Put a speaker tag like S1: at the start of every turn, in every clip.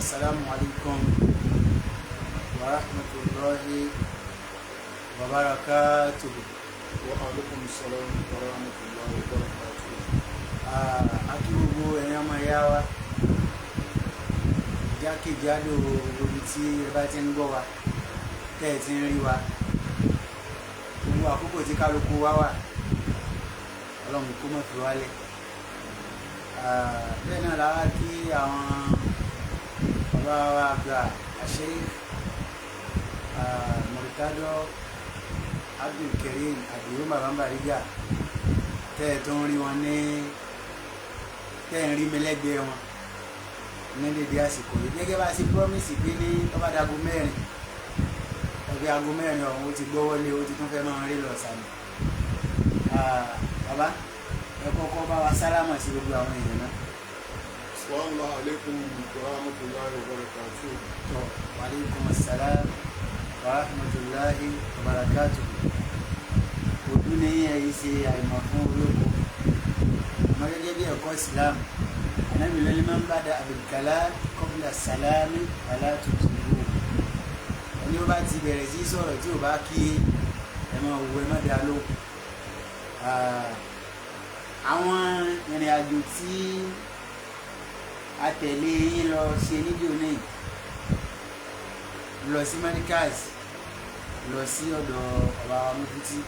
S1: Assalamu alaikum wa rahmatullahi wa barakatuh.
S2: Wa alaikum salam wa rahmatullahi wa barakatuh.
S1: Akí gbogbo ẹ̀yin ọmọ ìyá wa jákèjádò ibi tí ẹ bá ti ń gbọ́ wa tẹ́ ẹ ti ń rí wa gbogbo àkókò tí kálukú wa wà Ọlọ́run kó má fi wálẹ̀. Bẹ́ẹ̀ náà lára kí àwọn bàbá wa àgbà Sheikh Murtado Abdulkareem Adio bàbá Bariga tẹ́ ẹ tó ń rí wọn ní tẹ́ ẹ ń rí mi lẹ́gbẹ̀ẹ́ wọn ní dédé àsìkò yìí gẹ́gẹ́ bá a ṣe promise pé ní ọba dago mẹ́rin ẹgbẹ́ aago mẹ́rin ọ̀hún ó ti gbọ́wọ́lé ó ti tún fẹ́ máa rí lọ sàmì. Bàbá ẹ kọ́kọ́ bá wa sálámà sí gbogbo àwọn èèyàn náà.
S2: Assalamu alaikum wa rahmatullahi wa barakatuh.
S1: Wa alaikum assalam wa rahmatullahi wa barakatuh. Òdú ní ẹ̀yìn ṣe àìmọ̀ fún olóko àmọ́ gẹ́gẹ́ bí ẹ̀kọ́ ìsìlámù Ànábì ló ní man bada bil kalam qabla salami fala tuti'uhu. Ẹni ó bá ti bẹ̀rẹ̀ sí sọ̀rọ̀ tí ò bá kí ẹ máa wò ẹ má dá lóhùn. Àwọn ìrìn àjò tí a tẹ̀lé yín lọ ṣe níbi òní lọ sí Markaz lọ sí ọ̀dọ̀ ọba wa Mufti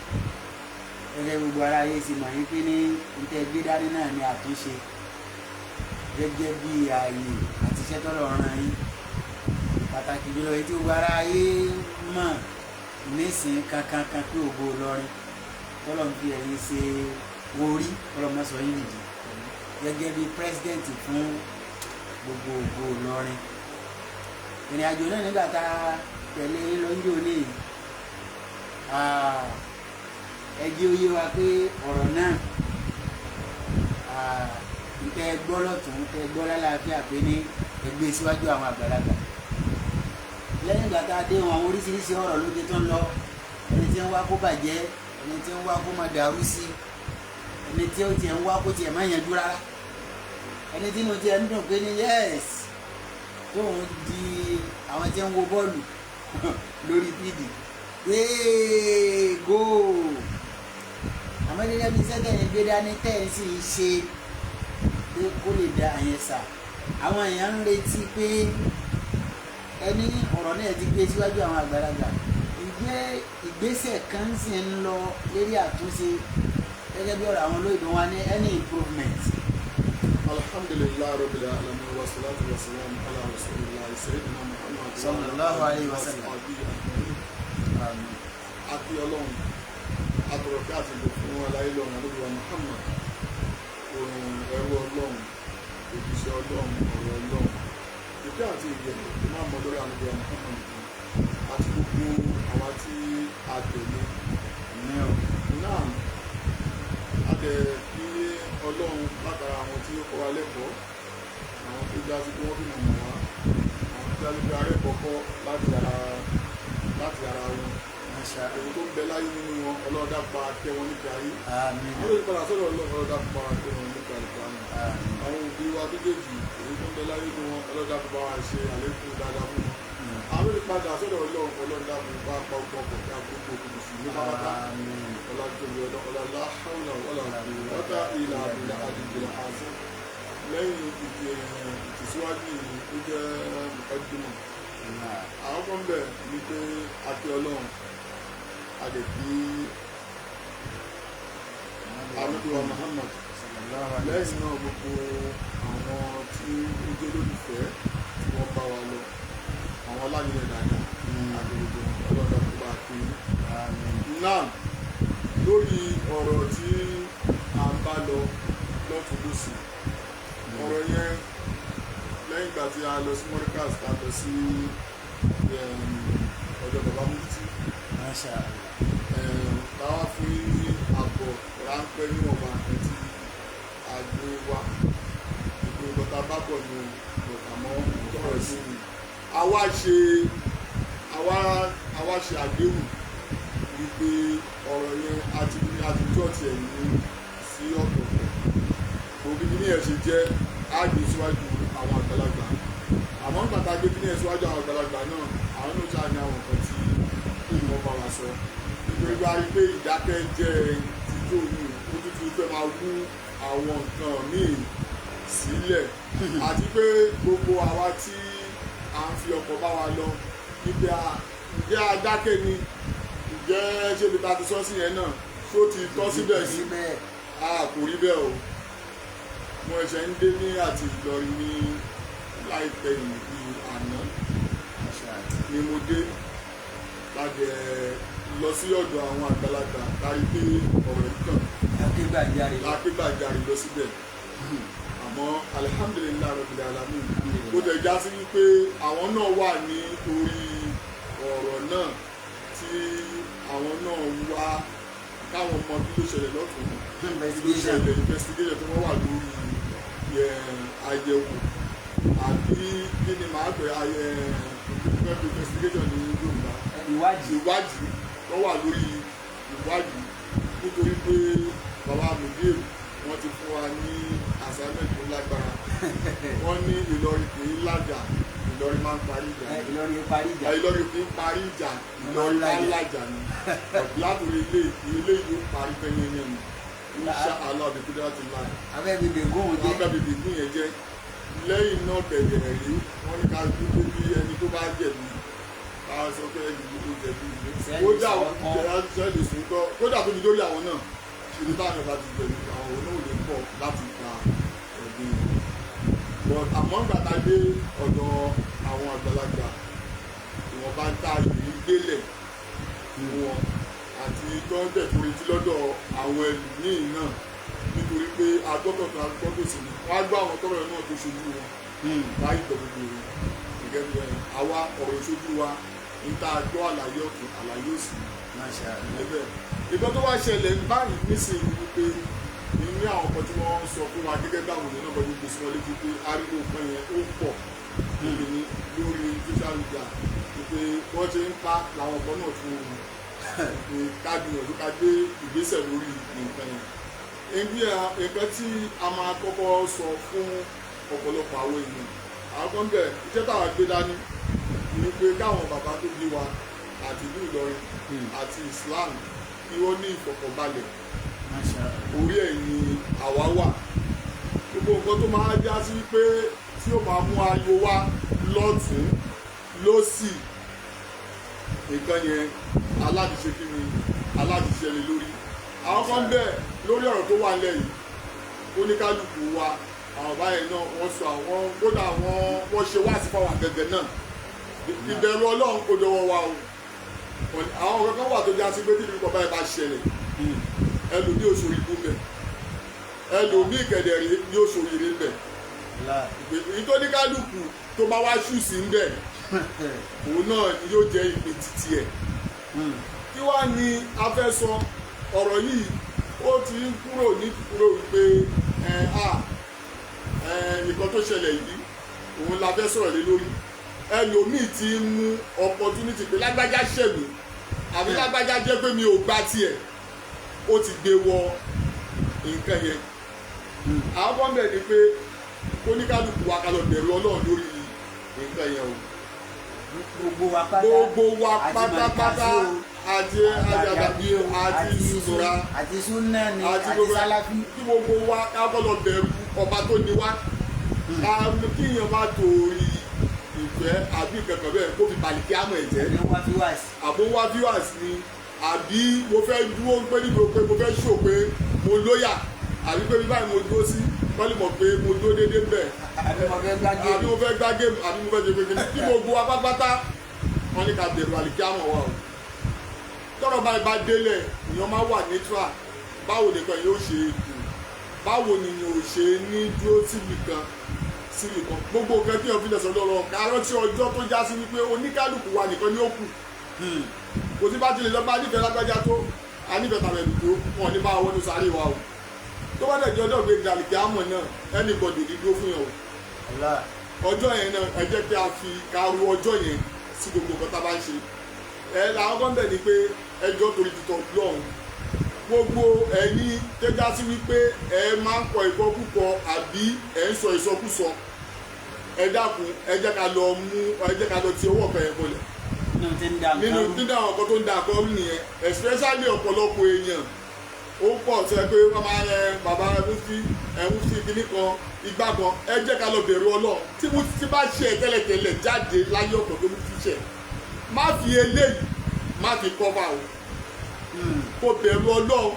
S1: gẹ́gẹ́ gbogbo ara yé ti mọ̀ yín pé ní ìtẹ́ gbé dání náà ni àtúnṣe gẹ́gẹ́ bí ààyè àti iṣẹ́ tọ́lọ̀ ràn yín pàtàkì jùlọ èyí tí gbogbo ara yé mọ̀ nísìnyí kankan pé ògo Ìlọrin tọ́lọ̀ ń fi ẹ̀yìn ṣe orí tọ́lọ̀ mọ́ sọ yín nìyí gẹ́gẹ́ bí pírẹ́sidẹ́ǹtì fún gbogbo ògo Ìlọrin. Ìrìn àjò náà nígbà tá a tẹ̀lé lọ́jọ́ òní ẹ jẹ́ ó yé wa pé ọ̀rọ̀ náà ntẹ́ gbọ́ lọ́tún ntẹ́ gbọ́ lálàáfíà pé ní ẹgbẹ́ síwájú àwọn àgbàlagbà. Lẹ́yìn ìgbà tá a dé wọn àwọn oríṣiríṣi ọ̀rọ̀ lóde tó ń lọ ẹni tí ń wá kó bàjẹ́ ẹni tí ń wá kó máa dàrú sí ẹni tí ó tiẹ̀ ń wá kó tiẹ̀ má yanjú rárá ẹni tí mo tiẹ̀ ń dùn pé ní yẹ́s tóun di àwọn tí ń wo bọ́ọ̀lù lórí pídì góò àmọ́ gẹ́gẹ́ bí sẹ́tẹ̀ yẹn gbé dání tẹ̀ ń sì ṣe pé kó lè da àyẹn sà àwọn èèyàn ń retí pé ẹni ọ̀rọ̀ náà ti gbé síwájú àwọn àgbàlagbà ìgbésẹ̀ kan sì ń lọ lérí àtúnṣe gẹ́gẹ́ bí ọ̀rọ̀ àwọn olóyìnbó wa ní any improvement.
S2: Alhamdulillah rabbil alamin wa salatu wa salam ala rasulillah sayyidina Muhammad
S1: sallallahu alaihi wa sallam.
S2: Àti Ọlọ́run àtọ̀rọ̀kẹ́ àti ìlú fún aláyé lọ́run àdúgbò Muhammad òun ẹrú Ọlọ́run òjíṣẹ́ Ọlọ́run ọ̀rọ̀ Ọlọ́run ìfẹ́ àti ìgbẹ̀rẹ̀ tó máa mọ lórí àdúgbò Muhammad àti gbogbo àwa tí a tẹ̀lé náà adẹ kí Ọlọ́run látara àwọn tí ó kọ́ wa lẹ́kọ̀ọ́ àwọn tó já sí pé wọ́n fi mọ̀ wá àwọn tó já sí pé arẹ́kọ̀ọ́kọ́ láti ara wọn èyí tó ń bẹ láyé nínú wọn ọlọ́dà pa tẹ wọn nípa ayé àwọn ìpadà sọ́dọ̀ ọlọ́dà pa tẹ wọn nípa ìpa ni àwọn òbí wa méjèèjì èyí tó ń bẹ láyé nínú wọn ọlọ́dà pa wá ṣe àlékún dáadáa fún wọn àwọn ìpadà sọ́dọ̀ ọlọ́dà pa pa ọkọ̀ kí a gbogbo òkùnkùn sí ní pápátá ọlọ́dà ọlọ́dà ṣáwùlà ọlọ́dà ìlà àbìlà àdìgbìlà àṣẹ lẹ́yìn ìtìsíwájú ó jẹ́ ìkọ́júmọ̀ àwọn kan bẹ̀ ní pé àti Ọlọ́run àdèkí àmọ́dúnwà Muhammad lẹ́yìn náà gbogbo àwọn tí ó jẹ́ lólùfẹ́ tí wọ́n bá wa lọ àwọn aláìlẹ̀ dáadáa àdèkí ọlọ́dà tó bá pín náà lórí ọ̀rọ̀ tí a ń bá lọ lọ́tún lósì ọ̀rọ̀ yẹn lẹ́yìn ìgbà tí a lọ sí Markaz ká lọ sí ọ̀dọ̀ bàbá Mufti táwa fún ní àbọ̀ ráńpẹ́ níwọ̀nba nǹkan tí a gbé wá ìgbé bọ́tà bá bọ̀ ní ọ̀tàmọ́ ọ̀rọ̀ sí i àwa ṣe àdéhùn wípé ọ̀rọ̀ yẹn àtijọ́ tiẹ̀ ní sí ọ̀tọ̀ọ̀tọ̀ òbí ní ẹ̀ ṣe jẹ́ àgbè síwájú àwọn àgbàlagbà àmọ́ nígbà tá a síwájú àwọn àgbàlagbà náà àwọn náà ṣáà ní àwọn nǹkan tí wọ́n bá wa sọ nítorí wá rí pé ìdákẹ́jẹ́ títò ní ó tún fẹ́ máa wú àwọn nǹkan míì sílẹ̀ àti pé gbogbo àwa tí à ń fi ọkọ̀ bá wa lọ níbi ǹjẹ́ adákẹ́ ni ǹjẹ́ ṣé ibi ta ti sọ sí yẹn náà ṣó ti tọ́ síbẹ̀ sí kò rí bẹ́ẹ̀ o mo ẹ̀ṣẹ̀ ń dé ní àti Ìlọrin ní láìpẹ́ yìí àná ni mo dé láti lọ sí ọ̀dọ̀ àwọn àgbàlagbà láì pé ọ̀rọ̀ ìtàn lákégbàjarè lọ síbẹ̀ àmọ́ alihamudulilayi rabbil alamin ó tẹ̀ já sí wípé àwọn náà wà ní orí ọ̀rọ̀ náà tí àwọn náà wá káwọn ọmọ bí ló ṣẹlẹ̀ lọ́tún ló ṣẹlẹ̀ investigation tí wọ́n wà lórí àyẹ̀wò àbí kí ni màá pè investigation ní Yorùbá ìwádìí wọ́n wà lórí ìwádìí nítorí pé bàbá Mudir wọ́n ti fún wa ní assignment tó lágbára wọ́n ní Ìlọrin kì í lájà Ìlọrin máa ń parí ìjà Ìlọrin kì í parí ìjà Ìlọrin máa ń lájà ni látòrí ilé yìí ó parí pẹ́yẹ́yẹ́ ni insha Allah ọ̀dẹ̀ kúndé láti láì abẹ́bìbì yẹn jẹ́ lẹ́yìn náà bẹ̀rẹ̀ rí wọ́n ní ká dúró bí ẹni tó bá jẹ̀bi ká sọ pé ẹni tó jẹ̀bi kódà sẹ́ẹ̀lì sùn kọ́ kódà tó di lórí àwọn náà ṣùgbọ́n táwọn ọba ti jẹ̀bi àwọn oníwòlé pọ̀ láti gba ẹ̀bí àmọ́ gbàtà dé ọ̀dọ̀ àwọn àgbàlagbà ìwọ̀nba ń ta ìrírí délẹ̀ wọn àti tọ́ńtẹ̀ tó retí lọ́dọ̀ àwọn ẹlòmíì náà nítorí pé agbọ́tọ̀tọ̀ agbọ́tòsí ni wọ́n á gbọ́ àwọn tọ́rọ̀ náà tó ṣojú wọn láì tọ́ gbogbo rẹ̀ gẹ́gẹ́ bí àwa ọ̀rọ̀ ìṣojú wa ń tá a gbọ́ àlàyé ọ̀tún àlàyé òsì níbẹ̀. ìbọn tó wá ṣẹlẹ̀ báyìí nísìnyí wípé ní àwọn ọkọ̀ tí wọ́n sọ fún wa gẹ́gẹ́ bí àwọn ènìyàn náà bọ́jú gbèsè wọn létí pé ariwo nǹkan yẹn ó pọ̀ lórí social media wípé wọ́n ṣe ń pa làwọn ọkọ̀ náà fún un ká gbìyànjú ká gbé ìgbésẹ̀ lórí nǹkan yẹn. nǹkan tí a máa kọ́kọ́ sọ fún ọ̀pọ̀lọpọ̀ àwọn èèyàn àwọn kan bẹ̀ iṣẹ́ táwa gbé dání ni pé káwọn bàbá tó bí wa àti ìlú Ìlọrin àti Islam kí wọ́n ní ìfọ̀kànbalẹ̀ orí ẹ̀ ni àwa wà gbogbo nǹkan tó máa já sí pé tí ó máa mú ayọ̀ wá lọ́tún lósì nǹkan yẹn aládìṣe kí ni aládìṣe lé lórí àwọn kan bẹ́ẹ̀ lórí ọ̀rọ̀ tó wà lẹ́yìn oníkálukú wa àwọn báyìí náà wọ́n sọ àwọn kódà wọ́n ṣe wá sí fáwọn àgẹ̀gẹ̀ náà ìbẹ̀rù Ọlọ́run kò dọwọ́ wa o àwọn kankan wà tó já sí pé tí ìlú kọ̀ọ̀bá yẹn bá ṣẹlẹ̀ ẹlòmí òṣòrí ibú bẹ̀ ẹlòmí ìkẹ̀dẹ̀ rí ní òṣòrí rí bẹ̀ ìtóníkálukú tó bá wá ṣù sí ń bẹ̀ òun náà ni yóò jẹ́ ìpín títí ẹ̀ kí wá ní a fẹ́ sọ ọ̀rọ̀ yìí ó ti ń kúrò wípé nǹkan tó ṣẹlẹ̀ yìí òun la fẹ́ sọ̀rọ̀ lé lórí ẹlòmíì ti ń mú opportunity pé lágbájá ṣẹ̀mí àbí lágbájá jẹ́ pé mi ò gbá tiẹ̀ ó ti gbé wọ nǹkan yẹn àwọn bọ́m̀bẹ̀ ni pé oníkálukú wa ká lọ bẹ̀rù Ọlọ́run lórí nǹkan yẹn o gbogbo wa pátápátá àti àjàdàbí àti ìṣúra
S1: àti súnà ni àti sálàfí
S2: kí gbogbo wa ká lọ bẹ̀rù ọba tó ní wa kí èèyàn má torí ìfẹ́ àbí kankan bẹ́ẹ̀ kó fi balùkì àmọ̀ ẹ̀jẹ̀ àbó wá viewers ni àbí mo fẹ́ dúró pé níbi pé mo fẹ́ ṣò pé mo lóyà àbí pé bíbáyìí mo dúró sí wọ́n lè mọ̀ pé mo dúró déédéé bẹ́ẹ̀ àbí mo fẹ́ gbá géèmù àbí mo fẹ́ ṣe pé kí gbogbo apápátá wọ́n ní ká bẹ̀rù àlùkí àmọ̀ wa o tọ́rọ̀ báyìí bá délẹ̀ èèyàn máa wà neutral báwo nìkan yóò ṣe ètò báwo nìyẹn ò ṣe ní dúró síbi kan gbogbo nǹkan tí wọ́n fi lẹ̀ sọ́dọ̀ lọ kárọ́ tí ọjọ́ tó já sí wípé oníkálukú wa nìkan ní ó kù kò sí bá tilẹ̀ lọ́gbà nífẹ̀ẹ́ lágbájá tó anífẹ̀ẹ́ tàbẹ̀lù tó wọn ní bá wọn ní sáré wa o tó bá dẹ̀ jẹ́ ọjọ́ gbé gàlìkì àmọ̀ náà ẹnì bọ̀dì dídó fún yàn o ọjọ́ yẹn náà ẹ jẹ́ kí a fi karu ọjọ́ yẹn sí gbogbo nǹkan tá a bá ń ṣe làwọn kan bẹ̀ ni pé ẹjọ́ torí títọ́ lọ́hùn gbogbo ẹ̀yin tẹ́já sí wípé ẹ máa ń kọ ìkọkúkọ àbí ẹ ń sọ ìsọkúsọ ẹ dákun ẹ jẹ́ ká lọ ti owó ọ̀fẹ́ yẹn bọ̀lẹ̀ nínú dídá àwọn ọkọ̀ tó ń da àkọ́ nìyẹn especially ọ̀pọ̀lọpọ̀ èèyàn ó pọ̀ tó ẹ pé wọ́n máa yẹ bàbá mufti kìíní kan igbá kan ẹ jẹ́ ká lọ bẹ̀rù Ọlọ́run tí mufti bá ṣe ẹ tẹ́lẹ̀tẹ́lẹ̀ jáde láyé ọ̀pọ̀ tó mufti ṣe má fi eléyìí má fi kọ́fà o kó bẹ̀rù Ọlọ́run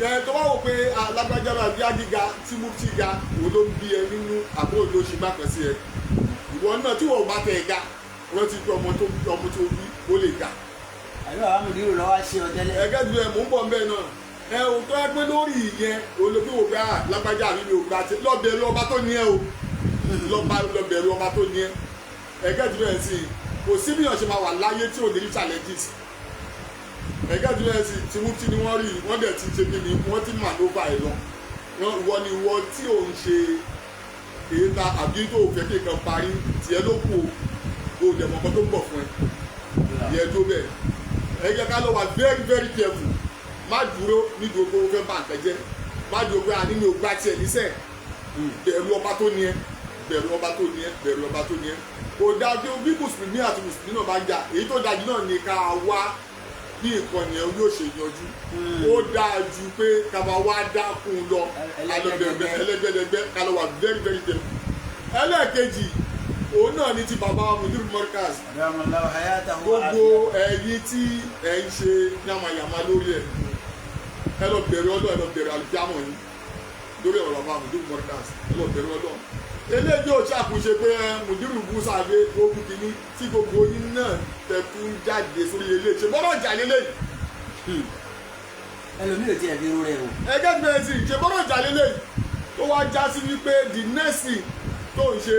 S2: ẹ tó bá wò pé alágbájá máa bí agíga tí mufti ga òun ló ń bí ẹ nínú àbúrò ló ṣe má kàn sí ẹ ìwọ náà tí wọn ò bá tẹ ẹ ga wọ́n ti gbé ọmọ tó bí ó lè ga.
S1: àbí bàbá mi dúró lọ́wọ́ ṣe ọ̀tẹ́lẹ̀.
S2: ẹgẹ́ ti bẹ́ẹ̀ mò ń bọ̀ mbẹ́ náà ẹ ò tó ẹ pé lórí ìyẹn olóbi wò pé lágbájá mi ò gbà tí lọ́bẹ̀rù ọba tó ní ẹ o lọ́bẹ̀rù ọba tó ní ẹ ẹgẹ́ ti bẹ́ẹ̀ sí kò sí bí wọ́n ṣe máa wà láyé tí ò ní rí challenges ẹgẹ́ ti bẹ́ẹ̀ sí tí mú tí ni wọ́n rí wọ́n dẹ̀ ti ṣe kí ni wọ́n ti manova ẹ̀ lọ ìwọ ni ìwọ tí ò ń ṣe èyí ta àbí tó fẹ́ kí nǹkan parí tiẹ̀ ló kù o dẹ̀ mọ̀ nǹkan tó ń bọ̀ fún ẹ yẹ tó bẹ́ẹ̀ ẹ jẹ́ ká lọ wà very very careful má dúró nídìí oko fẹ́ bá nǹkan jẹ́ má dúró pé àní mi ò gbá tiẹ̀ níṣẹ́ bẹ̀rù ọba tó ní ẹ bẹ̀rù ọba tó ní ẹ bẹ̀rù ọba tó ní ẹ kò dájú bí mùsùlùmí àti mùsùlùmí náà bá ń jà èyí tó dájú náà ni ká wá bí nǹkan yẹn yóò ṣe yanjú ó dáa ju pé ká máa wá dákun lọ ẹlẹgbẹdẹgbẹ ká lọ wà very very careful ẹlẹ́ẹ̀kejì òun náà ni ti bàbá Mudir Markaz gbogbo ẹ̀yin tí ẹ ń ṣe yamayama lórí ẹ̀ ẹ lọ bẹ̀rù Ọlọ́run ẹ lọ bẹ̀rù àlùjámọ̀ yín lórí ọ̀rọ̀ bàbá Mudir Markaz ẹ lọ bẹ̀rù Ọlọ́run eléyìí ò ṣàkóso pé Mudir Busade ogun kìíní tí gbogbo yín náà tẹ̀kú jáde sórí eléyìí ṣe bọ́dọ̀ jà lélẹ́yìí.
S1: ẹlòmíì ò tiẹ̀ fi rú rẹ̀ o.
S2: ẹgẹ́ ti bẹ̀rẹ̀ sí ṣe bọ́dọ̀ jà lélẹ́yìí tó wá já sí wípé the next thing tó ń ṣe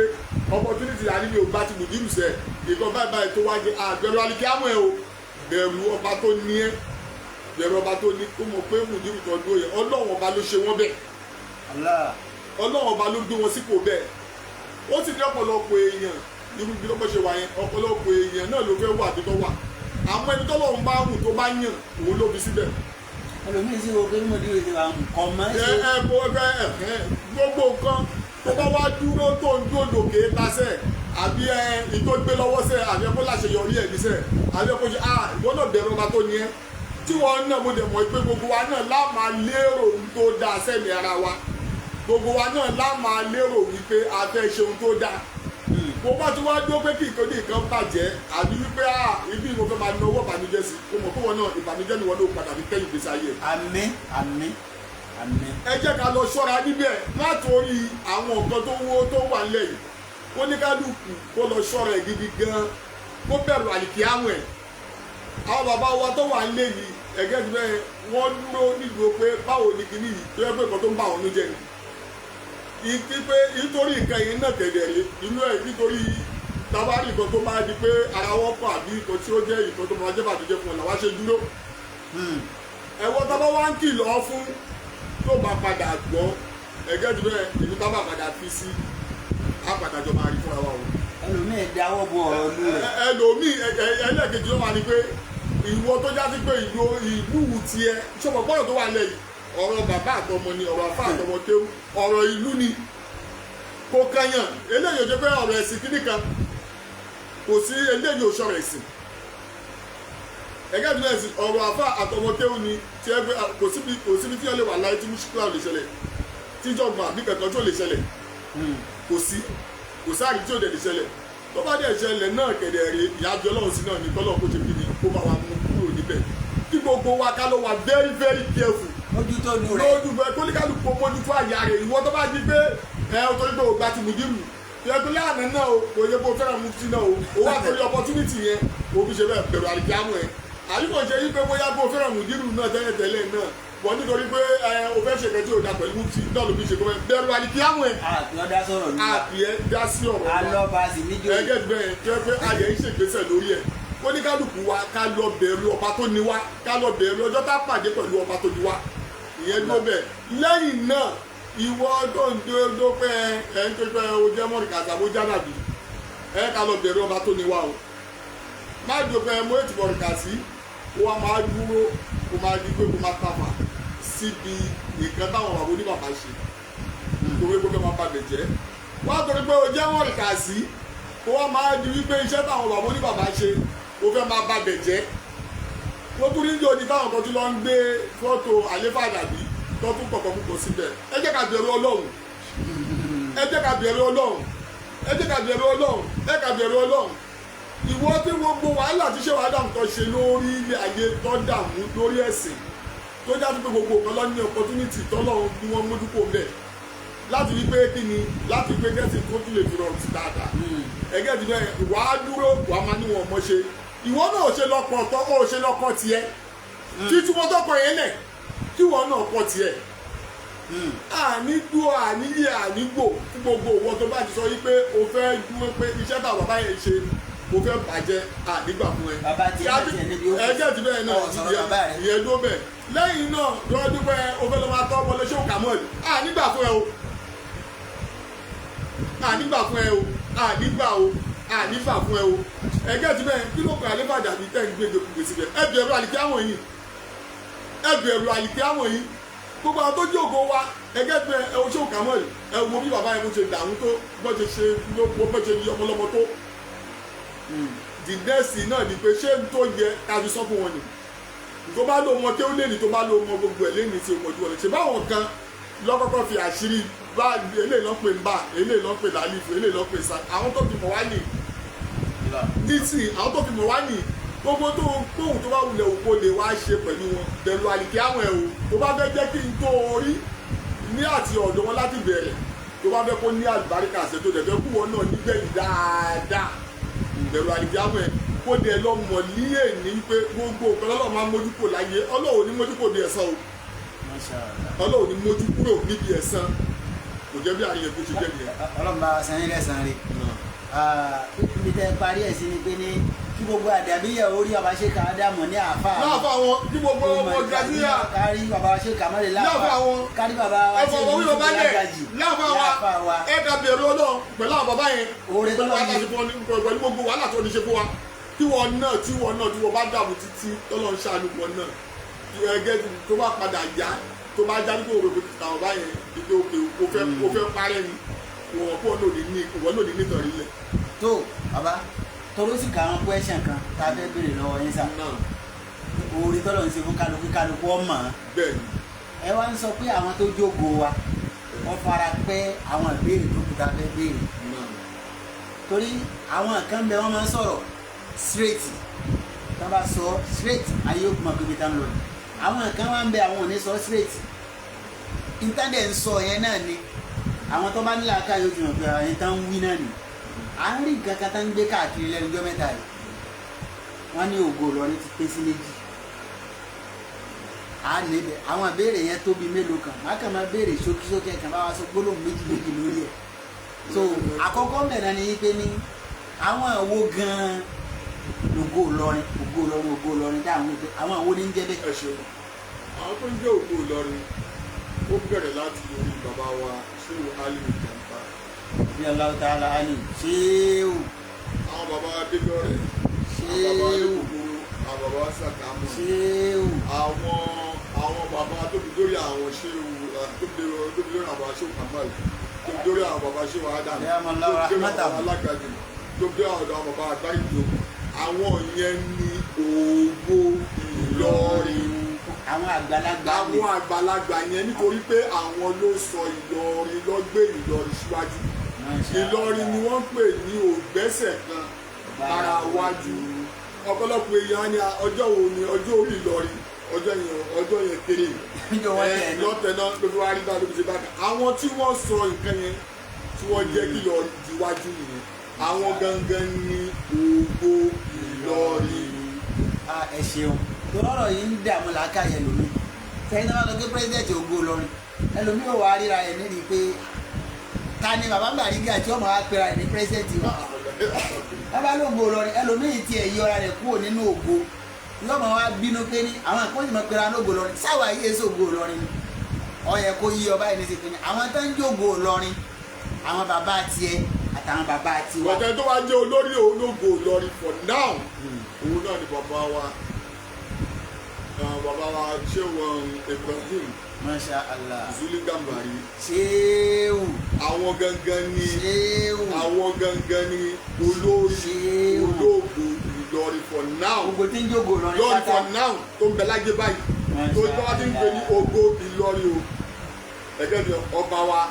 S2: opportunity àní mi ò bá ti Mudiru sẹ ìkan báyìí tó wá jẹ àbẹ̀rù alikiamu ẹ o bẹ̀rù ọba tó ní ẹ bẹ̀rù ọba tó ní kó mọ̀ pé Mudiru kan dúró yẹ Ọlọ́run ọba ló ṣe wọ́n bẹ́ẹ̀ Ọlọ́run ọba ló gbé wọn sípò bẹ́ẹ̀ ó sì ní ọ̀pọ̀lọpọ̀ èèyàn irú bí lọ́pọ̀ ṣe wà yẹn ọ̀pọ̀lọpọ̀ èèyàn náà ló fẹ́ wà tó tọ́ wà àmọ́ ẹni tọ́lọ́run bá wù tó bá yàn òun ló fi síbẹ̀.
S1: ẹlòmíì sì wo pé Mudiru ti wà nǹkan mọ́
S2: gbogbo nǹkan tó bá wá dúró tó ń dúró lòkè lásẹ̀ àbí ìtò gbé lọ́wọ́ sẹ̀ àbí ẹ̀kọ́ láṣẹ yọrí ẹ̀ níṣẹ́ àbí ẹ̀kọ́ ṣe ìwọ náà bẹ̀rù ọba tó ní ẹ́ tí wọ́n náà mo dẹ̀ mọ̀ pé gbogbo wa náà lá máa lérò tó dáa sẹ́mi ara wa gbogbo wa náà lá máa lérò wípé a fẹ́ ṣe ohun tó dáa mo bá tún wá dúró pé kí ìkọ́ni nǹkan bàjẹ́ àbí wípé ibi mo fẹ́ máa náwó ìbànújẹ́ sí kó mọ̀ pé wọn náà ìbànújẹ́ ni wọn ló padà fi kẹ́yìn gbèsè ayé.
S1: àmín àmín àmín.
S2: ẹ jẹ́ ká lọ ṣọ́ra níbẹ̀ látòrí àwọn nǹkan tó wà nílẹ̀ yìí kó ní kálukú kó lọ ṣọ́ra ẹ̀ gidi gan kó bẹ̀rù àlìkíyàmọ̀ ẹ̀ àwọn bàbá wa tó wà nílẹ̀ yìí ẹ̀gẹ́ ti bẹ́ẹ̀ wọ́n dúró nídùú pé báwo ni kìíní yìí tó yẹ pé nǹkan tó ń bá àwọn oúnjẹ ni ìpè nítorí nǹkan yìí náà tẹ̀lé inú ẹ̀ nítorí tabari nǹkan tó máa di pé ara wọn kọ àbí nǹkan tí ó jẹ́ nǹkan tó máa jẹ́ bàtújẹ́ fún ọ làwa ṣe dúró ẹ̀wọ́n tábà wá ń kìlọ̀ fún tó bá padà gbọ́ ẹ̀gẹ́ ti bẹ́ẹ̀ ìlú tábà padà fi sí àpàdà jọ máa rí fúnra wa o.
S1: ẹlòmíì dáwọ́ bo ọ̀rọ̀ ọdún rẹ̀.
S2: ẹlòmíì ẹlẹ́ẹ̀kejì ló máa ní pé ìwọ tó já sí pé ìlú tiẹ̀ ṣọ̀pọ̀ gbọ́dọ̀ tó wà lẹ́yìn ọ̀rọ̀ bàbá àtọmọ ni ọ̀rọ̀ afá àtọmọ kéwù ọ̀rọ̀ ìlú ni kò kanyàn eléyìí ò jẹ́ pé ọ̀rọ̀ ẹ̀sìn kíní kan kò sí eléyìí ò sọ̀rọ̀ ẹ̀sìn ẹgẹ́ bí ẹ̀sìn ọ̀rọ̀ afá àtọmọ kéwù ni tí ẹgbẹ́ kò síbi tí wọ́n lè wà láyé tí mùsùlùmí lè ṣẹlẹ̀ tí jọ̀gbọ̀n àbí kankan tó lè ṣẹlẹ̀ kò sáàrí tí ò dẹ̀ lè ṣẹlẹ̀ tó bá dẹ̀ ṣẹlẹ̀ náà kẹ̀dẹ̀ rè ìyájọ́ ọlọ́run sí náà ní tọ́lọ́ kó ṣe kíni kó bá wa mú kúrò níbẹ̀ kí gbogbo wa ká ló wà very very careful
S1: mójútó nu rẹ
S2: lójú bẹ kó ní kálukú mójútó àyà rẹ ìwọ tó bá di pé torí pé o gba ti Mudiru ìyẹn láàánú náà o kò yẹ kó fẹ́ràn mufti náà o wá torí opportunity yẹn o fi ṣe bẹ́ẹ̀ bẹ̀rù àlìkámù ẹ̀ àyíkò ṣe yí pé bóyá kó fẹ́ràn Mudiru náà tẹ́lẹ̀ náà wọ́n nítorí pé o fẹ́ ṣe kẹ́tí o da pẹ̀lú mufti náà ló fi ṣe kó bẹ̀rù àlìkámù ẹ̀
S1: àbíọ́dá sọ̀rọ̀ nígbà
S2: àbíẹ́ dá sí ọ̀rọ̀
S1: alọ́ba sì níjó
S2: ẹgẹ́ bẹ́ẹ̀ jẹ́ pé ayẹ̀ ń ṣègbésẹ̀ lórí ẹ̀ kó ní kálukú wa ká lọ bẹ̀rù ọba tó ní wa ká lọ bẹ̀rù ọjọ́ tá pàdé pẹ̀lú ọba tó ní wa ìyẹn ló bẹ̀ lẹ́yìn náà ìwọ tó ń dó pé ẹ ń pépé o jẹ́ mọ́rìkàtà bó jánàbí ẹ ká lọ bẹ̀rù ọba tó ní wa o má jò pé mo ètò mọ̀rìkà sí kó wa máa dúró kó máa di pé kó máa tàfà síbi nǹkan táwọn bàbá oníbàbà ṣe torí pé kó máa bàbẹ̀ jẹ́ wá torí pé o jẹ́ mọ̀rìkà sí kó wá máa di wípé iṣẹ́ táwọn bàbá oníbàbá ṣe o fẹ́ máa bà bẹ̀ jẹ́ wọ́n tún níjọ́ ní táwọn kan tún lọ ń gbé fọ́tò àléfà Àdàbí tó tún pọ̀pọ̀ púpọ̀ síbẹ̀ ẹ jẹ́ ká bẹ̀rù Ọlọ́run ẹ jẹ́ ká bẹ̀rù Ọlọ́run ẹ jẹ́ ká bẹ̀rù Ọlọ́run ẹ ká bẹ̀rù Ọlọ́run ìwọ tí gbogbo wàhálà tí ṣé wàá dàmú tó ṣe lórí ilé ayé tó dàmú lórí ẹ̀sìn tó jáde pé gbogbo nǹkan lọ ní opportunity tọ́lọ́run ni wọ́n mójú kò mẹ́ láti rí pé kí ni láti rí pé kẹ́sì tó tún lè fi rọrùn sí dáadáa ẹgẹ́ ti bẹ́ẹ̀ ìwà á dúró wàá máa níwọ̀n ọmọ ṣe ìwọ náà ò ṣe lọ́kọ̀ tó ó ṣe lọ́kọ̀ tiẹ̀ títí wọ́n tọ́kọ̀ yẹn lẹ̀ kí wọ́n náà kọ̀ tiẹ̀ ànígbò àníyè ànígbò fún gbogbo òwò tó bá ti sọ yìí pé o fẹ́ dúró pé iṣẹ́ táwọn bàbá yẹn ṣe mo fẹ́ bàjẹ́ ànígbà fún ẹ.
S1: bàbá tí ẹ jẹ níbi ó
S2: ẹjẹ́ ti bẹ́ẹ̀ náà ìyẹn ló bẹ̀ lẹ́yìn náà lọ́wọ́ dúpẹ́ o fẹ́ lọ́ máa tọ́ ọmọ lẹ́sẹ̀ òkàmọ́ọ̀lì ànígbà fún ẹ o ànígbà fún ẹ o ànígbà o ànífà fún ẹ o ẹjẹ́ ti bẹ́ẹ̀ kí ló kọ́ àléfà Àdàbí tẹ́ ń gbé gbèsè bẹ́ẹ̀ ẹ bẹ̀rù àlìkí àwọn yìí ẹ bẹ̀rù àlìkí àwọn yìí gbogbo àwọn tó jókòó wa ẹgẹ́ pé ẹ oṣù kàmọ́ọ̀lì ẹ wo bí bàbá yẹn mo ṣe dàrú tó bó ṣe ṣe bó ṣe yí ọmọlọmọ tó the next náà ni pé ṣé tó yẹ kájú sọ fún wọn ni tó bá lò mọ kéwòn lẹ́ni tó bá lò mọ gbogbo ẹ̀ lẹ́ni tí o mọ̀ ju ọ̀rẹ́ ṣe báwọn kan lọ́kọ́kọ́ fi àṣírí bá eléyìí lọ́ pè ń bà eléyìí lọ́ pè lálífù eléyìí lọ́ pè sa àwọn tó fi mọ̀ wá nì nísì àwọn tó fi mọ̀ wá nì gbogbo tó tóun tó bá wulẹ̀ òkò lè wá ṣe pẹ̀lú wọn bẹ̀rù àlìkí àwọn ẹ̀ o tó bá fẹ́ jẹ́ kí n tó orí ní àti ọ̀dọ̀ wọn láti bẹ̀rẹ̀ tó bá fẹ́ kó ní àlùbáríkà ṣe tó dẹ̀fẹ́ kú wọn náà nígbẹ̀yìn dáadáa bẹ̀rù àlìkí àwọn ẹ̀ kó dẹ̀ lọ mọ̀ líyè ní pé gbogbo nǹkan Ọlọ́run máa mójú kò láyé Ọlọ́run ní mójú kò bí ẹ̀san o Ọlọ́run ní mójú kúrò níbi ẹ̀san kò jẹ́ bí àyè kò ṣe jẹ́ nìyẹn.
S1: Ọlọ́run bá san yín lẹ́san rẹ̀ ibi tẹ́ parí ẹ̀ sí ni pé ní kí gbogbo Àdàbíyà orí bàbá ṣe kà á dàmọ̀ ní àáfà
S2: láàfà wọn kí gbogbo ọmọ Gàdíyà
S1: kárí bàbá ṣe kà mọ́lẹ̀
S2: láàfà wọn
S1: kárí bàbá wa ṣe
S2: ìlú tó bí lágàjì láàfà wa ẹ ká bẹ̀rù Ọlọ́run pẹ̀lú àwọn bàbá yẹn
S1: oore tó lọ́ọ́ yìí
S2: pẹ̀lú gbogbo wàhálà tó ní ṣe fún wa tí wọn náà tí wọn bá dààmú títí tọ́lọ́ ń ṣàánú wọn náà ẹgẹ́ tó bá padà yá tó bá já nígbà òwe àwọn bá yẹn ìdí òkè o fẹ́ parẹ́ ni wọn kó wọn lòdì nítorí lẹ̀.
S1: tó bàbá tọ́lọ́ sì ka àwọn question kan tá a fẹ́ béèrè lọ́wọ́ yín sá oore tọ́lọ́ ń ṣe fún kálukú ọmọ ẹ wá ń sọ pé àwọn tó jókòó wa wọ́n fara pẹ́ àwọn ìbéèrè tó kù tá a fẹ́ béèrè torí àwọn kan bẹ wọ́n máa ń sọ̀rọ̀ straight tá a bá sọ straight ayé ó mọ̀ pé tá a ń lọ ni àwọn kan wá ń bẹ àwọn ò ní sọ straight intanet ń sọ yẹn náà ni àwọn tó bá nílò akáyọ fi hàn pé àwọn yẹn tá ń wí náà ni à ń rí nǹkan kan tá ń gbé káàkiri lẹ́nu ọjọ́ mẹ́ta yìí wọ́n ní Ògo Ìlọrin ti pé sí méjì à níbẹ̀ àwọn ìbéèrè yẹn tóbi mélòó kan má kàn máa béèrè ṣókíṣókí ẹ̀kan bá wa sọ gbólóhùn méjì lórí ẹ̀ so àkọ́kọ́ mẹ́rin ni pé ní àwọn àwo gan-an Ògo Ìlọrin dáhùn pé àwọn àwo ní ń jẹ́ bẹ́ẹ̀.
S2: ẹ ṣeun àwọn tó ń jẹ́ Ògo Ìlọrin ó bẹ̀rẹ̀ láti orí bàbá wa ṣéwù Álímì Jàǹbá.
S1: bí Allahu Ta'ala Álímì ṣéwù.
S2: àwọn bàbá wa Débọ̀rẹ̀ àwọn bàbá wa Lẹ́kọ̀ọ́kọ́rọ́ àwọn bàbá wa Sàkámù
S1: ṣéwù.
S2: àwọn bàbá tó fi dórí àwọn ṣéwù tó fi dórí àwọn bàbá ṣéwù Kàmáàlì tó fi dórí àwọn bàbá ṣéwù Ádámù tó fi dórí àwọn bàbá Alágàjù tó fi dórí àwọn bàbá Àgbáyìjọ àwọn yẹn ní Ògo Ìlọrin.
S1: àwọn
S2: àgbàlagbà yẹn nítorí pé àwọn ló sọ Ìlọrin ló gbé Ìlọrin síwájú Ìlọrin ni wọ́n pè ní ògbẹ́sẹ̀ kan lára wájú ọ̀pọ̀lọpọ̀ èèyàn ní ọjọ́ wo ni ọjọ́ orí Ìlọrin ọjọ́ yẹn kéré lọ́tẹ̀ náà ló fi wá rí bá ló fi ṣe bákan àwọn tí wọ́n sọ nǹkan yẹn tí wọ́n jẹ́ kí Ìlọrin diwájú nìyẹn àwọn gangan ní Ògo Ìlọrin.
S1: ẹ ṣeun tọ́lọ́rọ̀ yìí ń dààmú làákàyè ẹlòmí sẹ́yìn náà lọ gbé pírẹ́sidẹ̀ntì Ògo Ìlọrin ẹlòmí ò wá ríra ẹ̀ nídìí pé ta ni bàbá Bariga tí ọmọ wa pera ẹ̀ ní pírẹ́sidẹ̀ntì wa bàbá l'Ògo Ìlọrin ẹlòmí ti ẹ̀ yọra rẹ̀ kúrò nínú Ògo lọ́mọ wa bínú pé ní àwọn àkóyè mọ̀ pera ní Ògo Ìlọrin sáwà yìí èso Ògo Ìlọrin ni ó yẹ kó yí ọba yìí ní ti pé ní àwọn tó ń jó Ògo Ìlọrin àwọn bàbá tiẹ̀ àtàwọn bàbá tiwa.
S2: ọ̀tẹ̀ tó wá jẹ́ olórí Ògo Ìlọrin for now òun náà ni bàbá wa ṣé wọn Ibrahim
S1: Masha Allah.
S2: Zuli Gambari.
S1: Ṣéwù.
S2: Àwọn gangan ni.
S1: Ṣéwù.
S2: Àwọn gangan ni olórí olóògbé Ìlọrin for now.
S1: Gbogbo tí ń jókòó lọ ní
S2: Ìlọrin
S1: pátá.
S2: for now tó ń bẹ lájẹ báyìí. Tó ń bá ti ń pè ní Ògo Ìlọrin o. Ẹgbẹ́ mi ọba wa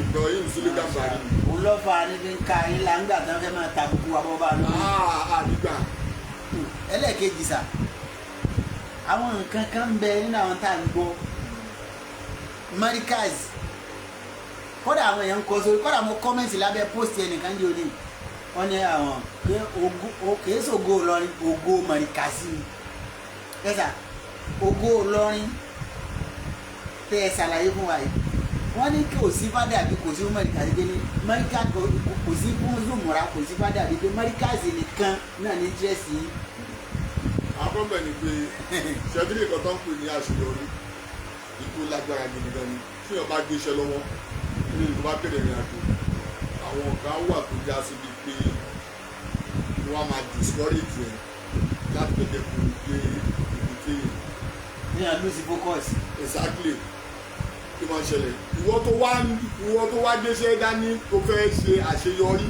S2: Ibrahim Zuli Gambari.
S1: Olọ́fà ni fi ń ka yín la ńgbà tán fẹ́ máa ta gbogbo wa bọ́ bá lórí.
S2: Àdìgbà.
S1: Ẹlẹ́ẹ̀kejì sà, àwọn nǹkan kan ń bẹ nínú àwọn tá à ń gbọ́ Marikaz, kódà àwọn èèyàn ń kọ sórí, kódà mo kọ́mẹ́ǹtì lábẹ́ post ẹnìkan jẹ́ òní wọ́n ní àwọn pé kìí ṣògo Ìlọrin, Ògo Marikaz ni ẹ̀sà Ògo Ìlọrin tẹ́ ẹ ṣàlàyé fún wa yìí wọ́n ní kò sí fádà bí kò sí fún Marikaz pé ní Marikaz kò sí fún Zumura, kò sí fádà bí pé Marikaz nìkan náà ní dírẹ́sì yìí.
S2: Àkọ́bẹ̀ ni pé ṣẹ́dúrì kan tó ń pè ní àṣeyọrí ikú lágbára gidi gan ni tí wọ́n bá gbé iṣẹ́ lọ́wọ́ tó bá bẹ̀rẹ̀ ìrìn àjò àwọn kan wà tó já síbi pé wọ́n á máa discourage ẹ̀ láti tẹ̀lé kó gbé ibi tí.
S1: ní à lose focus.
S2: Exactly kí máa ṣẹlẹ̀ ìwọ tó wá gbéṣẹ́ dání tó fẹ́ ṣe àṣeyọrí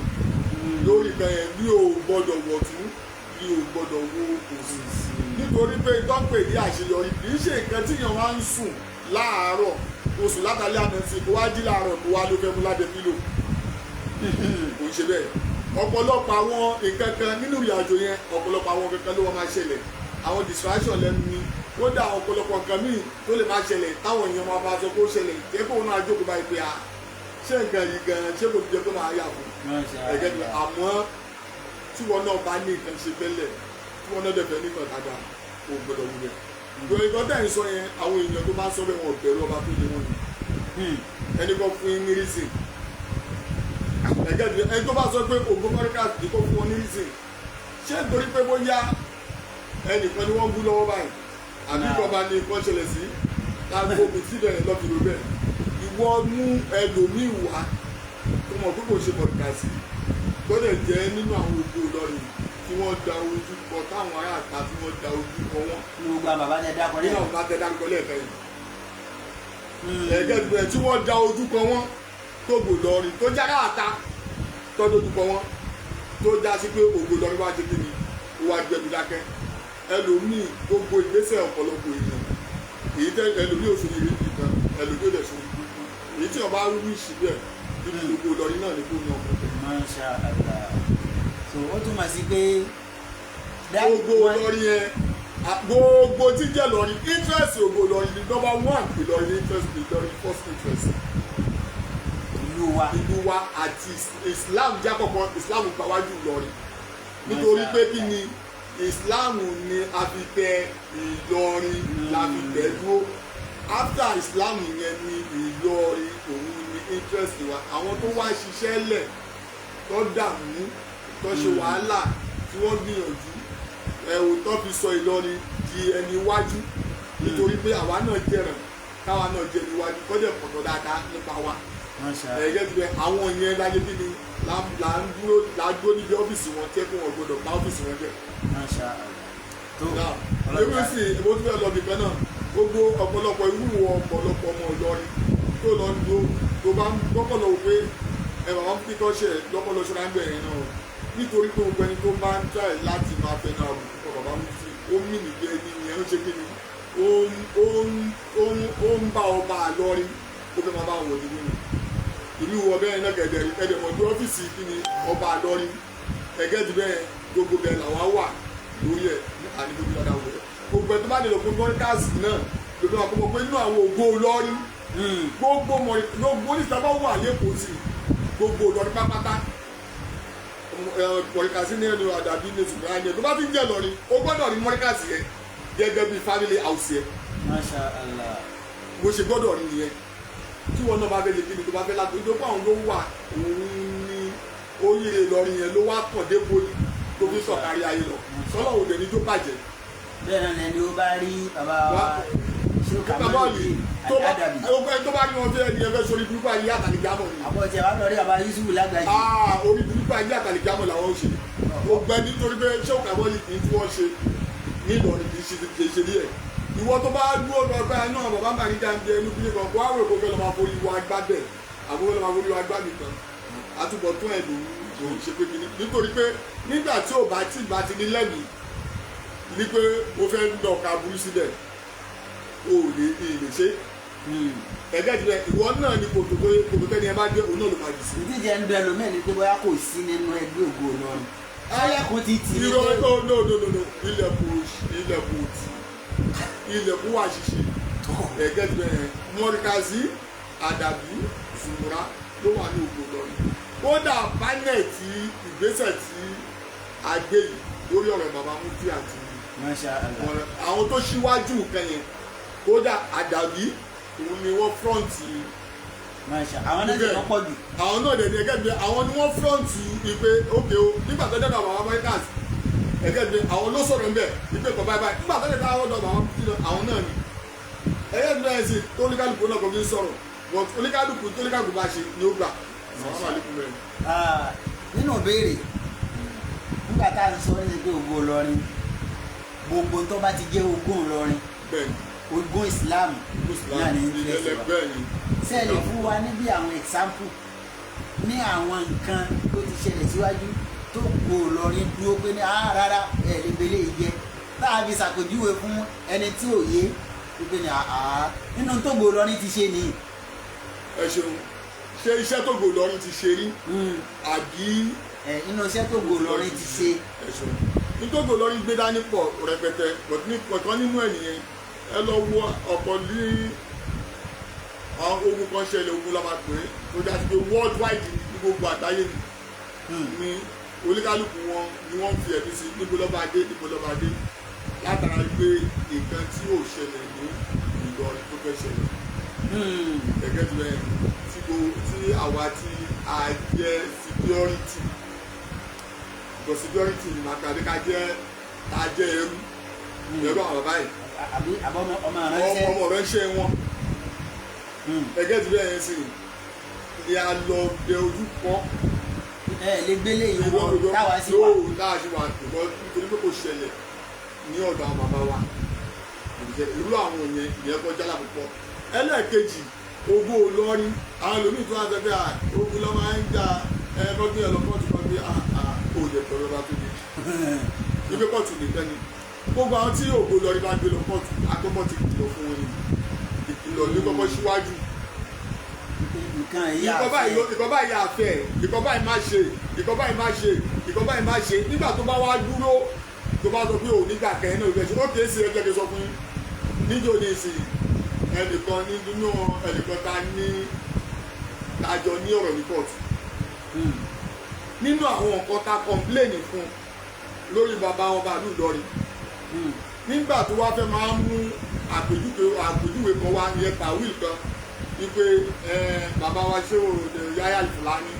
S2: lórí kan yẹn bí o gbọ́dọ̀ wọ̀tún bí o gbọ́dọ̀ wo òsì nítorí pé dọ́pẹ̀ ní àṣeyọrí kì í ṣe nǹkan tí èèyàn wá ń sùn láàárọ̀ oṣù látàlẹ́ àná sí kó wá jí láàárọ̀ kó wá ló fẹ́ mú lábẹ́ pílò kò ń ṣe bẹ́ẹ̀ ọ̀pọ̀lọpọ̀ àwọn nǹkan kan nínú ìrìn àjò yẹn ọ̀pọ̀lọpọ̀ àwọn nǹkan kan ló wá máa ṣẹlẹ̀ àwọn distraction lẹ́nu ni kódà ọ̀pọ̀lọpọ̀ nǹkan míì tó lè máa ṣẹlẹ̀ táwọn èèyàn máa bá sọ pé ó ṣẹlẹ̀ jẹ́ kó wọn náà jókòó báyìí pé ṣé nǹkan yìí gan ṣé kò jẹ́ pé máa yà fún ẹ̀gẹ́ àmọ́ tí wọn náà bá ní nǹkan ṣe tẹ́lẹ̀ tí wọn náà dẹ̀fẹ̀ ní nǹkan dáadáa kò gbọdọ̀ wù bẹ́ẹ̀. ìjọ ìkan tẹ̀ ń sọ yẹn àwọn èèyàn tó bá ń sọ bẹ́ẹ̀ wọn ò bẹ̀rù ọba tó lé wọn ni ẹni kan fún yín ní reason ẹni tó bá sọ pé Ògo Marikaz kì í kó fún wọn ní reason ṣé nítorí pé bóyá ẹnìkan ni wọ́n ń bú lọ́wọ́ báyìí àbí ìjọba ni nǹkan ṣẹlẹ̀ sí láti omi síbẹ̀ lọ́fìlú bẹ́ẹ̀ ìwọ mú ẹlòmíì wá tó mọ̀ pé kò ṣe Marikaz gbọ́dọ̀ jẹ́ nínú àwọn Ògo Ìlọrin tí wọ́n da ojú kọ táwọn ará àta tí wọ́n da ojú kọ wọ́n.
S1: ní gbogbo àwọn bàbá tẹ dákọ lẹ́yìn.
S2: ní àwọn bàbá tẹ dákọ lẹ́ẹ̀kan yìí. ẹ̀ẹ́dẹ́gbẹ̀rẹ̀ tí wọ́n da ojú kọ wọ́n tó Ògo Ìlọrin tó já ará àta tó dojú kọ wọ́n tó já sí pé Ògo Ìlọrin wá ṣe kí ni ó wá gbẹ̀mí dákẹ́. ẹlòmíì gbogbo ìgbésẹ̀ ọ̀pọ̀lọpọ̀ èèyàn èyí tẹ ẹlòmíì ò sórí ìrètí kan ẹlòmíì ò dẹ̀ sórí gbogbo èyí tí wọ́n bá wí síbẹ̀ níbi Ògo Ìlọrin náà ní kó ní ọmọ tẹ̀.
S1: Masha Allah. So ó túmọ̀ sí pé.
S2: Ògo Ìlọrin yẹn gbogbo tí jẹ́ Ìlọrin interest Ògo Ìlọrin ni number one Ìlọrin interest Ìlọrin first interest. ìlú wa àti Islam jẹ́ àkọ́kọ́ Islam gbáwájú Ìlọrin nítorí pé kí ni Islam ni a fi tẹ Ìlọrin la fi tẹ̀ dúró after Islam yẹn ni Ìlọrin òun ni interest wa àwọn tó wá ṣiṣẹ́ lẹ̀ tó dààmú tó ṣe wàhálà tí wọ́n gbìyànjú ẹ̀wò tó fi sọ Ìlọrin di ẹni iwájú nítorí pé àwa náà jẹ̀ràn káwa náà jẹ́ níwájú kọ́dẹ̀ pọ̀tọ́ dáadáa nípa wa ẹ̀yẹ́ ti bẹ àwọn yẹn láyé bí ni là ń dúró níbi ọ́fíìsì wọn tẹ́ kó wọn gbọdọ̀ bá ọ́fíìsì wọn jẹ́. ebi sì èmi ó tún fẹ́ lọ bìkan náà gbogbo ọ̀pọ̀lọpọ̀ irú ọ̀pọ̀lọpọ̀ ọmọ Ìlọrin tó lọ tó bá ń gbọ́kọ̀ lọ wò pé ẹ̀wà wọn fi tọ́ṣẹ̀ lọ́pọ̀lọpọ̀ ṣọ́ra ń bẹ̀rẹ̀ náà nítorí pé gbogbo ẹni tó bá ń tẹ̀ láti máa fẹ́ náà àbùkù bàbá mi sí ó mì nìgbẹ́ ẹni yẹn ń ṣe kí ni ó ń bá ọba Ìlọrin ó fẹ́ máa bá wọn wọ̀dí nínú ìlú wọ bẹ́ẹ̀ náà gẹ̀dẹ̀ mọ̀ bí ọ́fíìsì kí ni ọba Ìlọrin ẹ̀gẹ́ ti bẹ́ẹ̀ gbogbo bẹ́ẹ̀ làwa wà lórí ẹ̀ àdìgbò bí dáadáa wọ̀ ẹ́ gbogbo ẹ̀ tó bá nílò fún Marikaz náà lọ́dọ̀ àkọ́kọ́ pé inú àwọn Ògo Ìlọrin gbogbo oníṣàbá wà lẹ́kọ̀ọ́ sí gbogbo Ìlọrin pápátá Marikaz ní ẹnu àdàbí ní ṣùgbọ́n àyẹ̀ tó bá ti ń jẹ́ Ìlọrin o gbọ́dọ̀ rí Marikaz yẹn gẹ́gẹ́ bí family house yẹn.
S1: Masha Allah.
S2: bó ṣe gbọ́dọ̀ rí nìyẹn tí wọn náà bá fẹ́ lè kí ni tó bá fẹ́ láti ojú pé àwọn ló wà òun ní oyè Ìlọrin yẹn ló wá pọ̀ dépò tó fi sọ̀kárí ayé lọ sọ́nà òde ní tó bàjẹ́.
S1: bẹ́ẹ̀ náà lẹni ó bá rí bàbá wa ṣé kàmáàlì àdàbí.
S2: tó bá rí wọn fẹ́ ẹni ẹ fẹ́ sórí burúkú ayé àtàlìjámọ̀ ni.
S1: àbọ̀ tí a bá lọ rí bàbá Yusuf lágbàáyé.
S2: orí burúkú ayé àtàlìjámọ̀ làwọn ò ṣe gbogbo ẹni nítorí pé ṣé kàmáàlì kì í tí wọ́n ṣe ní Ìlọrin kì í ṣe díẹ̀ ìwọ tó bá dúró lọ bẹ́ẹ̀ náà bàbá Bariga ń jẹ inú bílẹ̀ kan kó àwọn èkó fẹ́ lọ́ máa forí wa gbá bẹ̀ àwọn fẹ́ lọ́ máa forí wa gbá nìkan àtúbọ̀tún ẹ̀ ló ń ṣe pé kíní nítorí pé nígbà tí ò bá ti ní lẹ́mìí ní pé o fẹ́ lọ ka burú síbẹ̀ o lè ṣe ẹgbẹ́ ti bẹ ìwọ náà ni kòtò tẹ́ni ẹ bá dé òun náà ló máa jù sí.
S1: ìdíje ń bẹ lómi ẹni pé bóyá kò sí nínú ẹgbẹ́ Ògo Ìlọrin ayẹ́kùn ti tì í.
S2: irọ́ no ilẹ̀kùn wà ṣíṣe ẹgbẹ́ ti bẹ Mọ́ríkàsí Àdàbí Zùmúrà ló wà ní Ògo Ìlọrin kódà pánẹ̀tì ìgbésẹ̀ tí a gbé yìí lórí ọ̀rọ̀ bàbá Mufti àti àwọn tó ṣíwájú nǹkan yẹn kódà Àdàbí òun ni wọ́n fọ́ǹtì.
S1: àwọn náà ti wọ́n pọ̀ jù.
S2: àwọn náà dẹ̀ ní ẹgẹ́ bí àwọn ni wọ́n fọ́ǹtì ìpè òkè o nígbà tó dẹ́gbà bàbá Americans ẹgẹ́ bí àwọn ló sọ̀rọ̀ ńbẹ̀ ìpè kọ̀ báyìí báyìí nígbà tó dẹ́gbà àwọn ọ̀dọ̀ bàbá àwọn náà ni ẹgẹ́ bí náà ṣe tó oníkálukú náà kò fi ń sọ̀rọ̀ but oníkálukú tó oníkálukú bá ṣe ni ó gbà.
S1: nínú ìbéèrè nígbà tá à ń sọ ní pé Ògo Ìlọrin gbogbo tó bá ti jẹ́ ogún Ìlọrin ogún Islam náà ní ìfẹsẹ̀ wa sẹ́ẹ̀lì fún wa níbi àwọn example ní àwọn nǹkan tó ti ṣẹlẹ̀ síwájú tó Ògo Ìlọrin dúró pé ní rárá ẹ̀ẹ́dẹ́gbẹ̀lẹ́ ìjẹ tá a fi ṣàpèjúwe fún ẹni tí ò yé pé ní nínú tó Ògo Ìlọrin ti ṣe nìyí.
S2: ẹ ṣeun ṣé iṣẹ́ tó Ògo Ìlọrin ti ṣe rí àbí.
S1: inú iṣẹ́ tó Ògo Ìlọrin ti ṣe.
S2: ẹ ṣeun ní tó Ògo Ìlọrin gbé dání pọ̀ rẹpẹtẹ pọ̀tán nínú ẹ̀ nìyẹn ẹ lọ wo ọ̀pọ̀ ní àwọn ogun kan ṣẹlẹ̀ ogun la máa pè é tó já sí pé world wide ní gbogbo àgbáyé ni oníkálukú wọn ni wọ́n fi ẹ̀mí sí níbo lọ́ba dé látara pé nǹkan tí ò ṣẹlẹ̀ ní Ìlọrin tó fẹ́ ṣẹlẹ̀ gẹ́gẹ́ bí bẹ́ẹ̀ tí àwa tí a jẹ́ security the security màkàdé ká jẹ́ ẹrú àwọn bàbá yìí
S1: àbí
S2: ọmọ ránṣẹ́ wọn ẹgẹ́ ti bẹ́ẹ̀ yẹn sì ni a lọ bẹ ojú kọ́
S1: lè gbélé ìwọ táwa sí wa
S2: táwa sí wa nítorí pé kò ṣẹlẹ̀ ní ọ̀dọ̀ àwọn bàbá wa irú àwọn yẹn ìyẹn kọjá lápapọ̀ ẹlẹ́ẹ̀kejì Ògo Ìlọrin àwọn ẹlòmíì tó wá sọ pé ogun lọ́ máa ń jà ẹ̀ẹ́dọ́gbìn ẹlọ́pọ̀tù kan bí òòjẹ̀ pẹ̀lú ọba tó dé ibi pọ̀tù nìkan ni gbogbo àwọn tí Ògo Ìlọrin bá gbé lọ pọ̀tù akọ́kọ́ ti kìlọ̀ fún wọn ni ìkìlọ̀ ní kọ́kọ́ síwájú ìkọ́ báyìí yà fẹ́ ìkọ́ báyìí má ṣe ìkọ́ báyìí má ṣe ìkọ́ báyìí má ṣe nígbà tó bá wá dúró tó bá sọ pé òun nígbà kẹ́hìn náà ìgbésẹ̀ ó kéé sí ẹgbẹ́ kí sọ fún níjó ní ìsìn ẹnìkan nínú ẹnìkan tájọ ní ọ̀rọ̀ ní kóòtù nínú àwọn nǹkan tá kọ̀ǹpléènì fún lórí bàbá wọn bàálù Ìlọrin nígbà tó wá fẹ́ máa ń mú àpèjúwe kan wá ìyẹn tàwíl kan wípé bàbá wa ṣé o Yahya Al-Fulani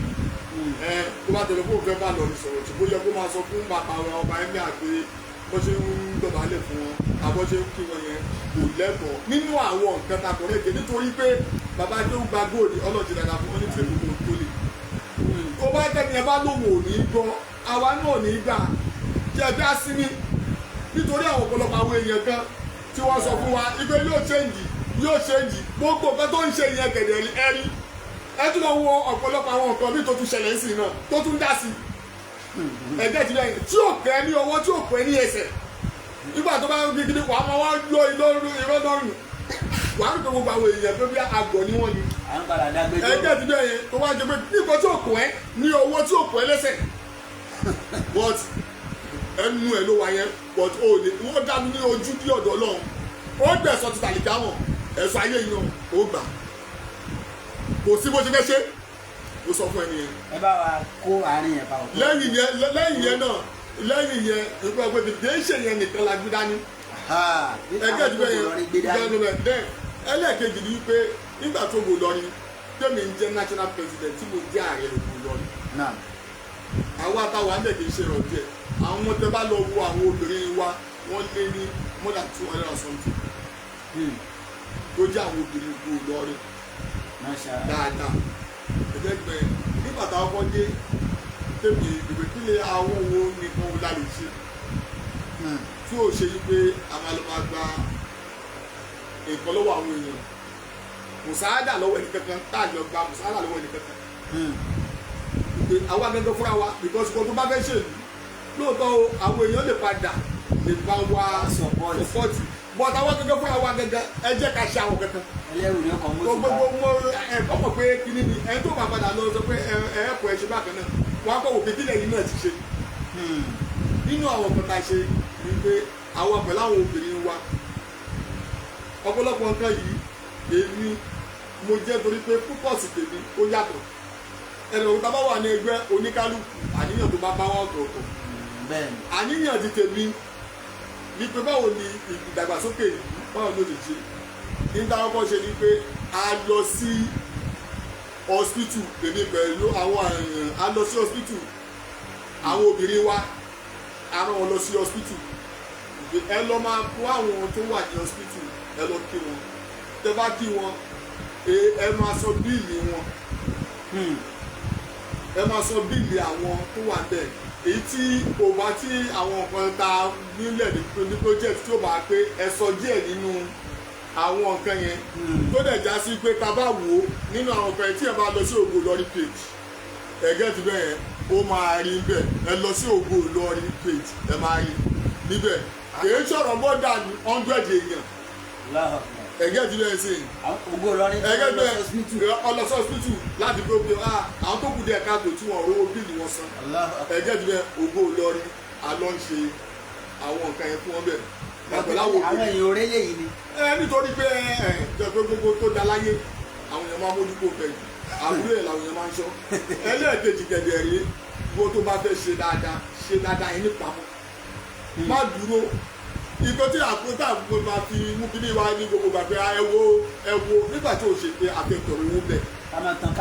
S2: tó bá tẹ̀lé fóun fẹ́ bá lọ́ọ̀rì sọ̀rọ̀ tí bó yẹ kó máa sọ fún bàbá ọba ẹ̀mí àgbé bó ṣe ń dọ̀bálẹ̀ fún wọn àbọ̀ ṣe ń kí wọn yẹn kò lẹ́kọ̀ọ́ nínú àwọn nǹkan takọ̀rẹ́ èké nítorí pé bàbá tó gba góòlì ọlọ́ọ̀tì dàda fún wọn ní tìrẹ̀ gbogbo tó lè tó bá tẹ̀lé ẹ bá lóun ò ní gbọ́ àwa náà ò ní gbà jẹ́ dá sí ní nítorí àwọn ọ̀pọ̀lọpọ̀ àwọn èèyàn kan tí wọ́n sọ fún wa ipe yóò ṣéǹjì gbogbo nǹkan tó ń ṣe yẹn gẹ̀dẹ̀ ẹ̀rí ẹ tún lọ wo ọ̀pọ̀lọpọ̀ àwọn nǹkan bí tó tún ṣẹlẹ̀ sí náà tó tún dá sí ẹ̀jẹ̀ ti lẹ́yìn tí ò pẹ́ ní ọwọ́ tí ò pẹ́ ní ẹsẹ̀ nígbà tó bá ń gbígbí wàá máa wá yọ irọ́ lọ́rùn wàá rí pé gbogbo àwọn èèyàn pé bí àgọ̀ ni wọ́n ni ẹ̀jẹ̀ ti lẹ́yìn tó wá jẹ pé nígbà tí ò pẹ́ ní ọwọ́ tí ò pẹ́ lẹ́sẹ̀ but ẹnu ẹ̀ ló wà yẹn but ó lè wọ́n dá mi ní ojú bí ọ̀dọ̀ Ọlọ́run ó gbẹ̀sọ̀ ti tàlíkà wọn ẹ̀sọ́ ayé yìí náà ó gbà kò sí bó ṣe fẹ́ ṣe ó sọ fún ẹni yẹn.
S1: ẹ bá wa kó àárín yẹn pa òkú.
S2: lẹ́yìn yẹn nípa pé kìí ṣe yẹn nìkan la gbé dání. ẹgbẹ́ ìdúgbò yẹn bẹ́ẹ̀ ẹlẹ́ẹ̀kejì ni wípé nígbà tó Ògo Ìlọrin tẹ́mi ń jẹ́ national president tí mo jẹ́ ààrẹ Ògo Ìlọrin. àwa táwa ń bẹ̀ kì í ṣe rọ̀ díẹ̀ àwọn ọmọ tẹ bá lọ wo àwọn obìnrin wa wọ́n lé ní more than 200 or something tó jẹ́ àwọn obìnrin Ògo Ìlọrin dáadáa ẹ̀dẹ́gbẹ́ nígbà táwọn kọ́ dé tèmi ìgbèkílẹ̀ àwọn owó nìkan ó lálẹ́ ṣe tí ó ṣe yí pé a máa lọ máa gba nǹkan lọ́wọ́ àwọn èèyàn mùsáádà lọ́wọ́ ẹni kankan táàjọ gba mùsáádà lọ́wọ́ ẹni kankan àwa gẹ́gẹ́ fúnra wa because kò tó bá fẹ́ ṣèlú lóòótọ́ o àwọn èèyàn lè padà lè bá wa sọpọ́ọ̀tì but àwọn gẹ́gẹ́ fúnra wa gẹ́gẹ́ ẹ jẹ́ ká ṣe àwọn kankan
S1: ẹlẹ́rù ni ọkọ̀ mọ́tò bá
S2: gbogbo ọmọ pé kíní ni ẹni tó bá padà lọ sọ pé ẹ̀ẹ́pọ̀ ẹ̀ ṣe bákan náà wọ́n á kọ́ wò pé kílẹ̀ yìí náà ti ṣe nínú àwọn nǹkan tá a ṣe ni pé àwọn pẹ̀lú àwọn obìnrin wa ọ̀pọ̀lọpọ̀ nǹkan yìí èmi mo jẹ́ torí pé púpọ̀sì tèmi ó yàtọ̀ ẹnì òkúta bá wà ní ẹgbẹ́ oníkálukú àníyàn tó bá bá wà ọ̀tọ̀ọ̀tọ̀ àníyàn ti tèmi ní pé báwo ni ìdàgbàsókè yìí báwo ló ti ṣe níta kọ́kọ́ ṣe ni pé a lọ sí hospital èmi pẹ̀lú àwọn èèyàn a lọ sí hospital àwọn obìnrin wa a rán wọn lọ sí hospital ẹ lọ máa kó àwọn tó wà ní hospital ẹ lọ kí wọn tẹ bá kí wọn ẹ máa sọ bíìlì wọn ẹ máa sọ bíìlì àwọn tó wà bẹ́ẹ̀ èyí tí kò bá tí àwọn nǹkan ta nílẹ̀ ní project tí ó bá pé ẹ sọ díẹ̀ nínú àwọn nǹkan yẹn tó dẹ̀ já sí pé ta bá wò ó nínú àwọn nǹkan yẹn tí ẹ bá lọ sí Ògo Ìlọrin page ẹ̀gẹ́ ti bẹ́ẹ̀ ó máa rí bẹ́ẹ̀ ẹ lọ sí Ògo Ìlọrin page ẹ máa rí níbẹ̀ kìí sọ̀rọ̀ bọ́dà ní 100 èèyàn ẹ̀gẹ́ ti bẹ́ẹ̀ sí
S1: Ògo Ìlọrin
S2: ẹ̀gẹ́ bẹ́ẹ̀ ọlọ́sọ hospital láti gbé obi àwọn tó kù díẹ̀ káàtó tí wọ́n rówó bíìlì wọn san ẹ̀gẹ́ ti bẹ́ẹ̀ Ògo Ìlọrin alọ́ ń ṣe àwọn nǹkan yẹn fún wọn bẹ́ẹ̀
S1: àwọn èèyàn orílẹ̀ yìí ni.
S2: nítorí pé jẹ́ pé gbogbo tó da láyé àwọn èèyàn máa mójú kó bẹ̀rẹ̀ àbúrò ẹ̀ làwọn èèyàn máa ń sọ ẹlẹ́ẹ̀kejì gẹ̀dẹ̀ rí gbogbo tó bá fẹ́ ṣe dáadáa yẹn nípamọ́ má dúró ìkọ́ tí àkótá àgbo máa fi mú kí ní ìwà ní gbogbo gbàgbé ẹ wo nígbà tí o ṣe pé akẹ́kọ̀ọ́ owó bẹ̀.
S1: ká máa tan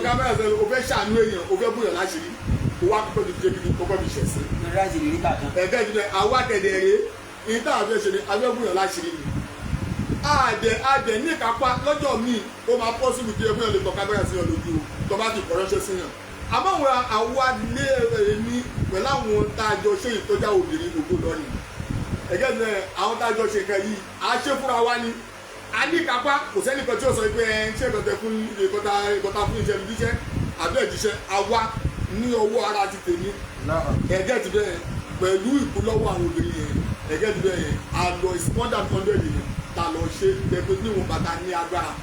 S1: kámẹ́rà
S2: sẹ́nu o fẹ́ ṣàánú èèyàn o fẹ́ bóyá láṣìírí o wá kókó ti fi kókó fi ṣẹ̀sìn. ẹ̀gẹ́ ti bẹ́ẹ̀ àwa gẹ̀dẹ̀ rí ìyí tá a fẹ́ ṣe ni agbẹ́gbìyàn láṣìírí ni àdẹ ní ìkápá lọ́jọ́ míì ó máa pọ́ síbi tí ẹgbẹ́ lè tọ́ kámẹ́rà sí ọ lójú tó bá ti kọ̀rọ́ṣẹ́ sí yàn àmọ́ àwọn alẹ́ ní pẹ̀lú àwọn tá a jọ ṣe ìtọ́jà obìnrin Ògo Ìlọrin ẹ̀gẹ́ ni àwọn tá a jọ ṣe nǹkan yìí a ṣe fúnra wa ni a ní ìkápá kò sẹ́ni kan tí ó sọ pé ṣé ìkọ̀tẹ̀ fún ìkọ̀tà fún ìṣẹ́ ìdíṣẹ́ àbẹ́ ìdíṣẹ́ àwa ní ọwọ́ ara ti tèmi ẹ̀gẹ́ ti bẹ́ẹ̀ pẹ̀lú ìkúlọ́wọ́ àwọn obìnrin yẹn ẹ̀gẹ́ ti bẹ́ẹ̀ a lọ is more than 100 yẹn ta lọ ṣe pẹ̀pẹ́ níwọ̀n bàtà ní agbára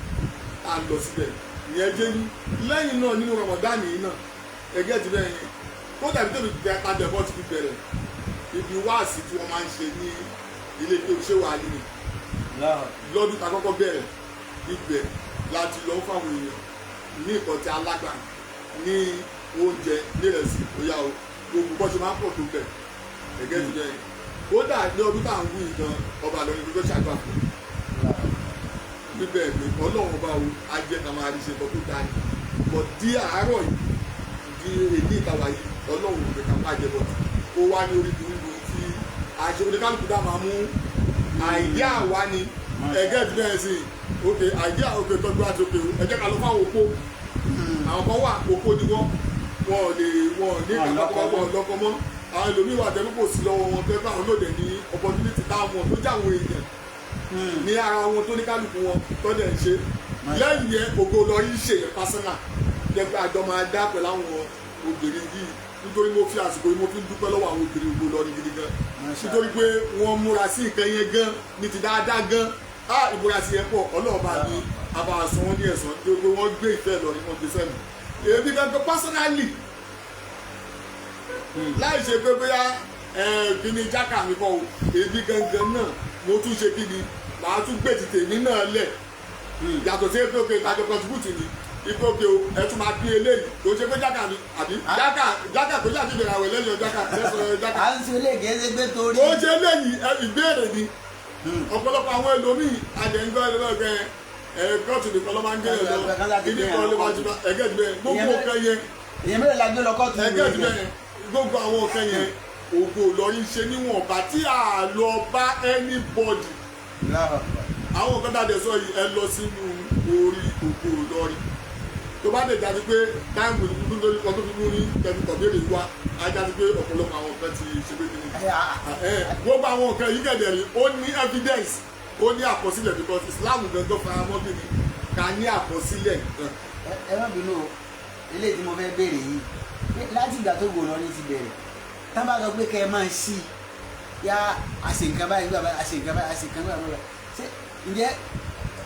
S2: ta lọ síbẹ̀ ìyẹn jẹ́ ní lẹ́yìn náà nínú Ramadan yìí náà ẹ̀gẹ́ ti bẹ́ẹ̀ yẹn kó dàbí tóbi tajẹ̀bọ́ ti fi bẹ̀rẹ̀ ibi wáàsí tí wọ́n máa ń ṣe ní ilé tó ṣé wàá nínú lọ́dún ta kọ́kọ́ bẹ̀rẹ̀ ibẹ̀ láti lọ fáwọn èèyàn ní ìkọ̀tí alágbà ní oúnjẹ nírẹ̀sì óyá o gbogbo bọ́ ṣe máa ń pọ̀ tó bẹ̀ ẹ̀gẹ́ ti bẹ́ẹ̀ kódà ní ọdún tá à ń wú ìdán ọba lọ́rin gbogbo ṣàgbà fún bíbẹ̀ ẹ̀gbẹ́ ọlọ́run ọba wo ajẹ́ ká máa rí ṣe bọ́ tó dání bọ̀ di àárọ̀ yìí di èdè ìtawà yìí ọlọ́run òbí ká máa jẹ bọ̀ ó wá ní orí dùnú tí àṣẹ oníkálukú dá máa mú àìdíà wá ní ẹ̀gẹ́ ti bẹ́ẹ̀ sí òkè àìdíà òkè tọ́jú àti òkè ẹ̀jẹ̀ ká lọ fáwọn òpó àwọn kan wà òpó ni wọ́n ní ìkàkọ́ lọ́kọ́ mọ́ àwọn ẹlòmíì wà tẹ́lú kò sí lọ́wọ́ wọn tẹ́lú àwọn lòdì ní opportunity táwọn tó jáwọn èèyàn ní ara wọn tó ní kálukú wọn tó dẹ̀ ń ṣe lẹ́yìn yẹn Ògo Ìlọrin ṣe yẹn personal jẹ́pẹ́ àjọ máa dá pẹ̀lú àwọn obìnrin yìí nítorí mo fi àsìkò yìí mo fi ń dúpẹ́ lọ́wọ́ àwọn obìnrin Ògo Ìlọrin gidi gan nítorí pé wọ́n múra sí nǹkan yẹn gan ní ti dáadáa gan ìmúra sí yẹn pọ̀ ọlọ́ọ̀bá ni abàṣọ wọn ní ẹ̀sán tó pé wọ́n gbé ìfẹ́ lọ ní wọn gbé sẹ́nu èmi gangan personally láì ṣe pé bóyá kíni jákà mi kọ́ o èmi gangan náà mo tún ṣe kíni màá tún gbé ti tèmi náà lẹ̀ yàtọ̀ sí pé òkè ìtajọ contribute ni ipò òkè o ẹ tún máa pín eléyìí tó ṣe pé jákà mi àbí jákà tó ṣàtì ìbẹ̀rẹ̀ àwẹ̀ lẹ́yìn jákà lẹ́sọ̀rọ̀ jákà.
S1: à ń ṣe lè gẹ́gẹ́ gbé torí.
S2: ó ṣe eléyìí ìbéèrè ni ọ̀pọ̀lọpọ̀ àwọn ẹlòmíì àjẹ̀ǹgbọ́ ẹlẹ́gbẹ́ kóòtù nìkan ló máa ń gẹ́rẹ̀ lọ kíní kan ló máa ń jùlọ ẹ̀gẹ́ ti bẹ́ẹ̀ gbogbo nǹkan yẹn
S1: èyàn mẹ́rin la gbé lọ kóòtù
S2: ẹ̀gẹ́ ti bẹ́ẹ̀ gbogbo àwọn nǹkan yẹn Ògo Ìlọrin ṣe níwọ̀nba tí a lọ bá anybody àwọn nǹkan dáadé sọ yìí ẹ lọ sínú orí Ògo Ìlọrin tó bá lè dájú pé táìmù lórí kan tó fi mú ní tẹ̀sítọ̀ béèrè wá á dájú pé ọ̀pọ̀lọpọ̀ àwọn nǹkan ti ṣe pé kíni gbogbo àwọn nǹkan yìí gẹ̀dẹ̀ rí ó ní evidence ó ní àkọsílẹ̀ because Islam gangan fara mọ́ kí ni ká ní àkọsílẹ̀ nǹkan.
S1: ẹ má bínú eléyìí tí mo fẹ́ béèrè yìí láti ìgbà tó gbòòrò ní ti bẹ̀rẹ̀ tá bá sọ pé kẹ́ ẹ máa ṣí yá àṣèǹkan báyìí gbà báyìí àṣèǹkan báyìí àṣèǹkan báyìí ṣé ǹjẹ́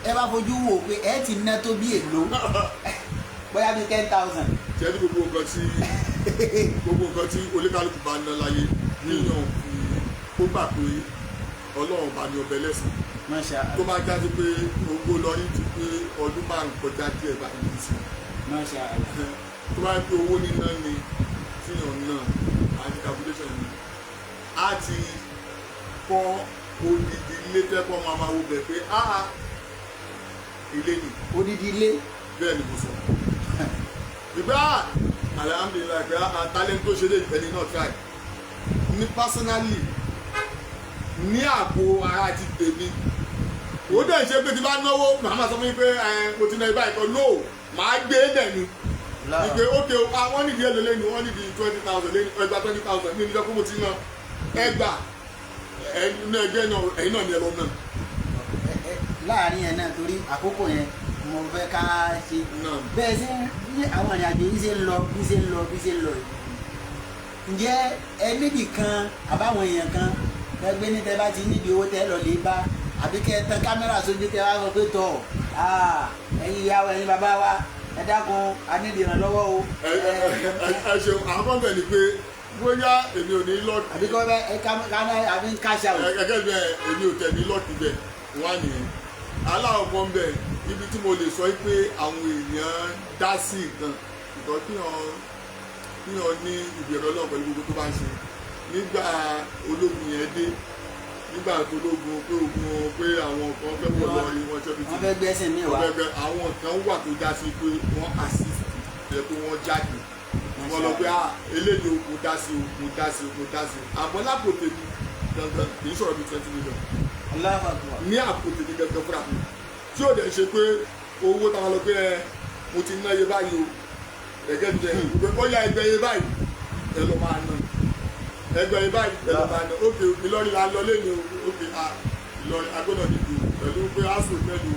S1: ẹ bá fojú wò pé ẹ ti ná tó bí èlò bóyá bíi 10,000.
S2: ṣé ní gbogbo nǹkan tí oníkálukú bá ná láyé níyàn fi kó gbà pé Ọlọ́run bá ní ọbẹ̀ lẹ́sìn tó máa jáde pé owó lọ yín ti pé ọdún márùn kọjá díẹ̀ bá yín sí tó máa ń pé owó níná ni tíyàn náà àti calculation ni á ti kọ́ odidi ilé tẹ́kọ̀ máa wo bẹ̀ pé ilé ni
S1: odidi ilé
S2: bẹ́ẹ̀ ni mo sọ ìgbà alhamdulilayi pé talent tó ṣe lè ẹni náà try ní personally ní àpò ara ti tèmi ó dẹ̀ ṣe pé tí bá náwó màmá sọ fún mi pé mo ti ná ibà ìkọ́ no màá gbé dẹ̀ ni ìgbé ókè wọ́n nídìí èlò lẹ́nu wọ́n nídìí 20,000 lẹ́nu ẹgbà 20,000 ní ìjọ pé mo ti ná ẹgbà ẹgbẹ́ náà ẹ̀yin náà ní ẹ̀rọ náà.
S1: láàárín ẹ̀ náà torí àkókò yẹn mo fẹ́ ká ṣe bẹ́ẹ̀ sí ní àwọn ìrìnàjò yìí ṣe ń lọ bí ṣe ń lọ yìí ǹjẹ́ ẹ níbì kan àbáwọn èèyàn kan ẹgbẹ́ ní tẹ́ bá ti níbi owó tẹ́ lọ lè bá àbí kẹ́ tán kámẹ́rà sójú tẹ́ wá sọ pé tọ̀ ẹ̀yin ìyá wa ẹ̀yin bàbá wa ẹ dákun a ní ìrànlọ́wọ́ o.
S2: ẹ ṣeun àwọn kan bẹ̀ ni pé bóyá èmi ò ní lọ́ọ̀kì.
S1: àbí kọ́ bẹ́ ẹ ká àbí ń káṣá o.
S2: gẹ́gẹ́ bí èmi ò tẹ̀ ní lọ́ọ̀kì bẹ̀ wá nìyẹn aláwọ̀ kan bẹ̀ ibi tí mo lè sọ pé àwọn èèyàn dá sí nǹkan ìtọ́ kí wọ́n ní ìbẹ̀rù Ọlọ́run pẹ̀lú gbogbo tó bá ń ṣe nígbà ológun yẹn dé nígbà tó lógun pé ogun pé àwọn kan fẹ́ wọ̀ lọ rí wọn ṣẹ́bi tí
S1: wọ́n fẹ́ gbẹ́sẹ̀ mí wá
S2: àwọn kan wà tó já sí pé wọ́n assist ẹ̀ pé wọ́n jáde wọ́n lọ pé eléyìí okun dá sí àmọ́ lápò tèmi gangan kì í sọ̀rọ̀ bí 20 million ní àpò tèmi gangan fúnra mi tí ò dẹ̀ ṣe pé owó táwọn lọ pé mo ti ná iye báyìí o ẹ̀gẹ́ mi jẹ́ ìgbé bóyá ẹgbẹ́ iye báyìí ẹ lọ máa ná ẹgbẹ́ iye báyìí ẹ lọ máa ná ókè Ìlọrin la lọ lẹ́nu ókè Ìlọrin agbọ́dọ̀ dìbò pẹ̀lú pé aṣọ pẹ̀lú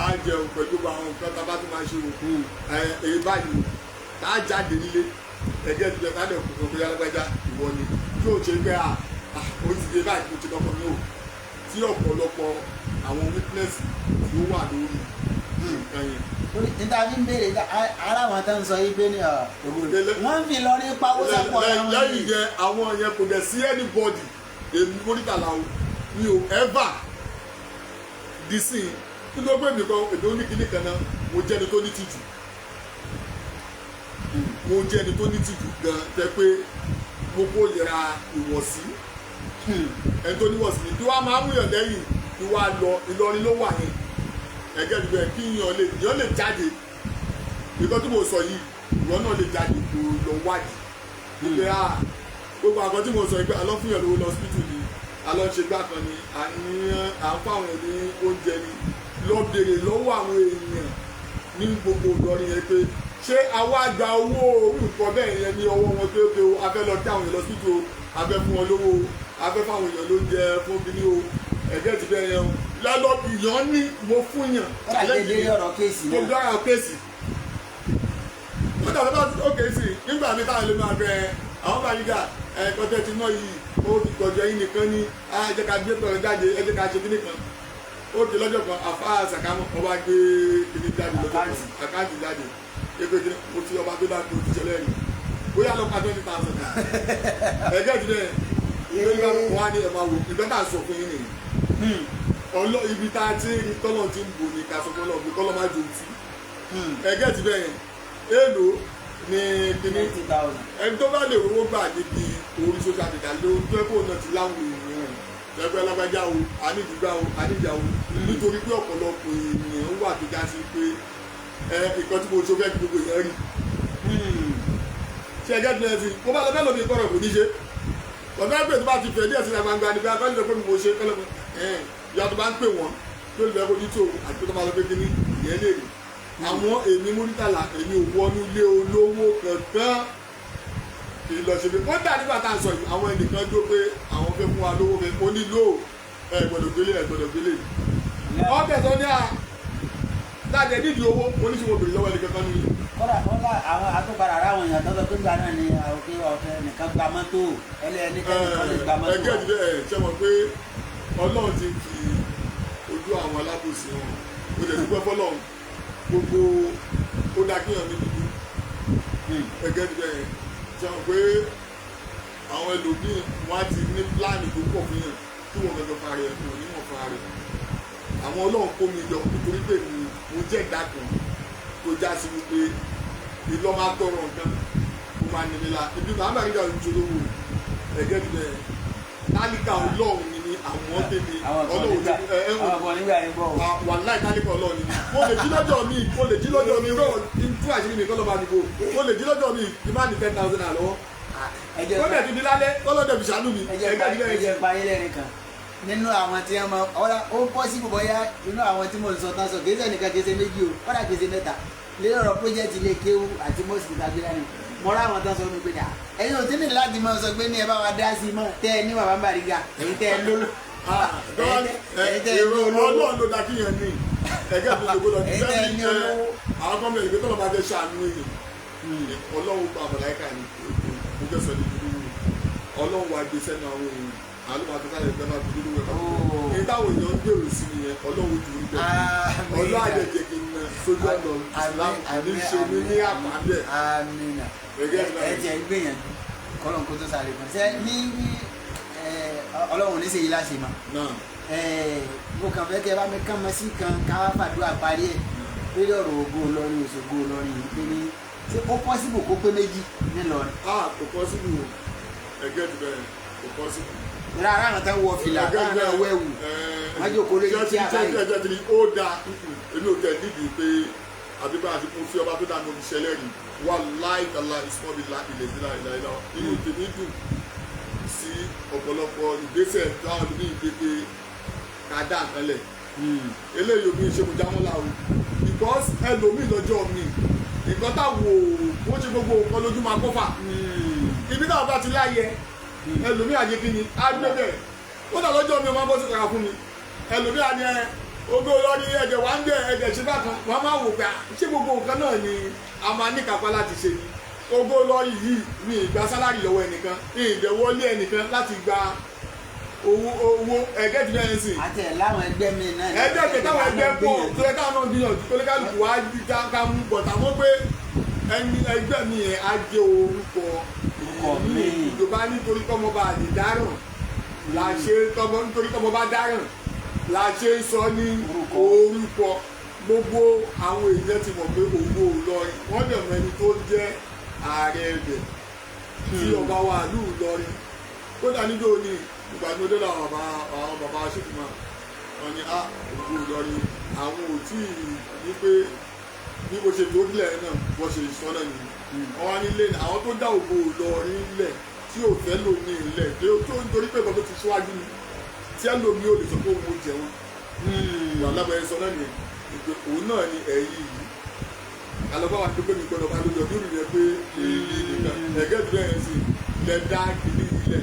S2: àjẹun pẹ̀lú àwọn nǹkan tá a bá tún máa ṣe o èyí báyìí tá a jáde nílé ẹgbẹ́ mi jẹ́ ká lè kókó pé alágbájá ìwọ ni tí ò ṣe pé ó ti dé báyìí mo ti lọ́kọ̀ mi ò tí ọ̀pọ̀lọpọ̀ àwọn witness tí ó wà lórí nǹkan yẹn.
S1: níta bí ń béèrè ara àwọn tó ń sọ yìí pé ní wọ́n ń fi lọ ní pawó sọ́pọ̀ àwọn yìí.
S2: lẹ́yìn yẹn àwọn yẹn kò dẹ̀ sí anybody èmi Murtala o mi ò ever di sí i nítorí pé èmi oníkìní kan náà mo jẹ́ ẹni tó ní tìjú gan tẹ́ pé mo kó lera ìwọ̀sí ẹni tó níwọ̀sí ni tí wàá máa mú yàn lẹ́yìn tí wàá lọ Ìlọrin ló wà yẹn ẹgẹ́ ìgbẹ́ kí yàn lè jáde nǹkan tí mo sọ yìí ìwọ náà lè jáde kó lọ wádìí ìgbẹ́ gbogbo àgọ́ tí mo sọ ìgbẹ́ alọ́ fún yàn lówó lọ hospital ni alọ́ ṣe gbà kan ni à ń fáwọn ẹni oúnjẹ ni lọ bèrè lọ́wọ́ àwọn èèyàn ní gbogbo Ìlọrin yẹn pé ṣé àwa gba owó nǹkan bẹ́ẹ̀ yẹn ní ọwọ́ wọn pé ó afẹ́ lọ dá àwọn èèyàn lọ hospital o afẹ́ fún wọn lówó afẹ́ fáwọn èèyàn lóúnjẹ fún kíní o ẹ̀gẹ́ ti bẹ́ẹ̀ yẹn o lọ́lọ́ ìyàn ní mo fún yàn. tó dára kéèsì. wọ́n dàbí bá ó kéèsì nígbà mi táwọn lè máa bẹ àwọn bá yíga ẹ̀kọ́tẹ́ ti ná yìí ó ti kọjọ yín nìkan ní ẹ jẹ́ ká gbé pẹ̀lú jáde ẹ jẹ́ ká ṣe kíní kan. ó ti lọ́jọ́ kan àfa àṣàkámọ́ ọba gbé kíní jáde lọ́jọ́ kan àkáǹtì jáde kékeré kíní mo ti ọba tó bá tó ti ṣẹlẹ̀ rí bóyá lọ́ka 20,000 ẹ̀gẹ́ ti bẹ́ẹ̀ ìgbẹ́ wọn á ní ẹ̀ máa wò ìgbẹ́ tá a sọ fún yín nìyí ọlọ ibi tá a ti rí tọ́lọ̀ ti ń bò ní ká sọ fún ọlọ́ọ̀ bí kọ́lọ́ máa jò tí ẹgẹ́ ti bẹ́ẹ̀ èèlò ní kíní ẹni tó bá lè rówó gbà níbi orí social media ló ń tó ẹ̀kọ́ náà ti láwọn èèyàn ẹgbẹ́ alágbájá o anídìgbà o anídìjà o nítorí pé ọ̀pọ̀lọpọ̀ èèyàn wà tó já sí pé ìkan tí mo ṣe fẹ́ gbogbo èèyàn rí ṣe ẹgẹ́ ti bẹ́ẹ̀ sí mo bá lọ bẹ́ẹ̀ lómi kọ́rọ̀ kò ní ṣe ọ̀gá ẹgbẹ́ tó bá ti fẹ́ díẹ̀ sí gbangba níbi akọ́ni lọ pé mo ṣe kọ́lọ́ ìyá tó bá ń pè wọ́n tó lè bẹ́ẹ̀ kojú tó àti tó máa lọ pé kíní ìyẹn lè rí àwọn èmi Murtala èmi ò wọnú ilé olówó kankan kì í lọ ṣe pé kódà nígbà tá à ń sọ yìí àwọn ẹnìkan dó pé àwọn fẹ́ fún wa lówó fẹ́ kó nílò ẹ gbọ́dọ̀ gbélé ọ̀kẹ́ sọ ní à láti nídìí owó oníṣòwò bèrè lọ́wọ́ ẹni kankan ní.
S1: kọ́dà àwọn àtúpadà ara àwọn èèyàn tó sọ pé gbà náà ni ọ̀fẹ́ nìkan gba mọ́tò ẹnìkan lè gba mọ́tò.
S2: ẹgẹ́ ìdílé ẹ̀ ṣe mọ̀ pé ọlọ́run ti fi ojú àwọn alábòsí wọn ó lè dúpẹ́ fọlọ́run gbogbo ó dá kíyàn ní dúdú ẹgẹ́ ìdílé ẹ̀ ṣe mọ̀ pé àwọn ẹlòmíì wọn á ti ní pílánì tó pọ̀ fún yàn tí wọn gbẹgbẹ fara rẹ̀ fún onímọ̀ fara rẹ̀ àwọn ọlọ́run kó mi yọ nítorí pé mo jẹ́ ìdá kan tó já sí wípé ìlọ máa tọrọ nǹkan mo máa nílé la ibi màá bá nígbà tó lówó ẹgẹ́ ìdílé ẹ̀ tálíkà ọlọ́run ni àwọn tèmi ọlọ́run wà láì tálíkà ọlọ́run ni mo lè jí lọ́jọ́ mi rọ̀ tú àṣírí mi kọ́ lọ́ba àdìgbò mo lè jí lọ́jọ́ mi kí má ní 10,000 naira lọ́wọ́ ó dẹ̀ ti di lálẹ́ ọlọ́dẹ̀ fi ṣàánú mi
S1: ẹ̀jẹ̀ pa ayé lẹ́rìn kan nínú àwọn tí wọ́n mọ ọ̀rá ó pọ́ sí bọ̀bọ̀yá inú àwọn tí mo sọ tán sọ kìí sẹ́nìkan kìí ṣe méjì o kọ́dà kìí ṣe mẹ́ta lórí ọ̀rọ̀ pọ́jẹ́tì ilé kéwú àti mọ́sìkì tàbí lánàá mọ́ra àwọn tán sọ mi pé dà ẹ̀yin ò tí ní láti máa sọ pé ní ẹ bá wa dá sí mọ́ tẹ́ ẹ ní bàbá Bariga èyí tẹ́ ẹ lóló.
S2: èrò ọlọ́run ló dá kí yẹn ní ẹgbẹ́ àtúntò lọ sí sẹ́yìn àwọn gọ́ọ̀mù ìgbé tó lọ́ bá fẹ́ ṣàánú èèyàn ọlọ́run gba àbọ̀láyíká ni mo fẹ́ sọ ní dúdú ọlọ́run wa gbé sẹ́nu àwọn èèyàn àlùmọ̀ àtúntàlẹ̀ ìgbẹ́ máa fi dúdú wẹ̀ ká ní táwọn èèyàn ń gbèrò sí nìyẹn ọlọ́run jù ú bẹ́ẹ̀ ọlọ́ àjẹjẹ kì í na sójú ọ̀nà Islam àníṣe mi ní àpàlẹ̀
S1: ẹ jẹ́ gbìyànjú kọ́lọ́n kó tó sáré kan ṣe ní ọlọ́run ní sèyí láṣẹ mọ́ mo kàn fẹ́ kẹ́ ẹ bá mi kàn mọ́ sí kan ká fàdúrà parí ẹ̀ lórí ọ̀rọ̀ Ògo Ìlọrin Òṣogbo Ìlọrin yìí pé ní ṣé ó pọ́sibù kó pé méjì nílọrin.
S2: kò pọ́sibù ẹgẹ́ ti bẹ̀rẹ̀ kò pọ́sibù.
S1: rárá àwọn táwọn wọ fìlà táwọn náà wọ ẹ̀wù wọ́n jókòó lórí tí a báyìí.
S2: ẹjẹ ti ó dáa èmi ò tẹ̀ nídìí pé àbíbá àti kún sí ọba tó dáa ní omi ṣẹlẹ̀ rí wà láìkàlà ìsọ́bìlà ilẹ̀ ìlà ìlà inú tèmi dùn sí ọ̀pọ̀lọpọ̀ ìgbésẹ̀ táwọn ní ìgbéke kàdá àkànlẹ̀ eléyìí omi ṣe mo jámọ́ láwo because ẹlòmíì lọ́jọ́ mi nǹkan táwo wọ́n ṣe gbogbo nǹkan lójú máa kọ́fà ibi táwọn bá ti láyẹ ẹlòmíì àjẹ kí ni á gbé bẹ́ẹ̀ ó dà lọ́jọ́ mi máa bọ́ sí kàkà fún mi ẹlòmíì àní Ògo Ìlọrin ẹ̀jẹ̀ wá ń gbé ẹ̀jẹ̀ ṣe bá kan wọ́n máa wò pé ṣé gbogbo nǹkan náà ni a máa ní kápá láti ṣe ni Ògo Ìlọrin yìí mi ìgbà sálárì lọ́wọ́ ẹnìkan ìdẹ̀wọlé ẹnìkan láti gba owó ẹgẹ́ ti bẹ́ẹ̀ sìn.
S1: àti ẹ̀ láwọn ẹgbẹ́ mi náà.
S2: ẹgbẹ́ mi táwọn ẹgbẹ́ pọ̀ tó yẹ káwọn náà gbìyànjú tó lè kálukú wá ká mú bọ̀tà mọ́ pé ẹni ẹgbẹ́ mi yẹn á jẹ́ orúkọ mi ìjọba nítorí tọmọ bá lè dáràn la ṣe nítorí tọmọ bá dáràn la ṣe ń sọ ní orúkọ gbogbo àwọn èèyàn ti mọ̀ pé Ògo Ìlọrin wọ́n dẹ̀ mọ ẹni tó jẹ́ ààrẹ ẹgbẹ́ tí ọba wa lù Ìlọrin kódà níjó ni ìgbàgbọ́dé làwọn bàbá ṣèkìmọ̀ wọn ni Ògo Ìlọrin àwọn ò tí ì ní pé bí mo ṣe tó lẹ̀ náà bọ́ ṣe sọ náà ni wọ́n wá nílé àwọn tó dá Ògo Ìlọrin lẹ̀ tí ò fẹ́ lò ní ilẹ̀ tó nítorí pé ìbọn tó ti ṣíwájú ni tí ẹ lòmí ò lè sọ pé òun ò jẹun wà lábẹ́rẹ́ sọ náà nìyẹn ìpè òun náà ni ẹ̀yìn yìí alọ́gbà wa dúpẹ́ mi gbọ́dọ̀ bá lójú ọdún rẹ̀ pé ẹ̀gẹ́ ìdúró yẹn sì lẹ́ dá kìíní ilẹ̀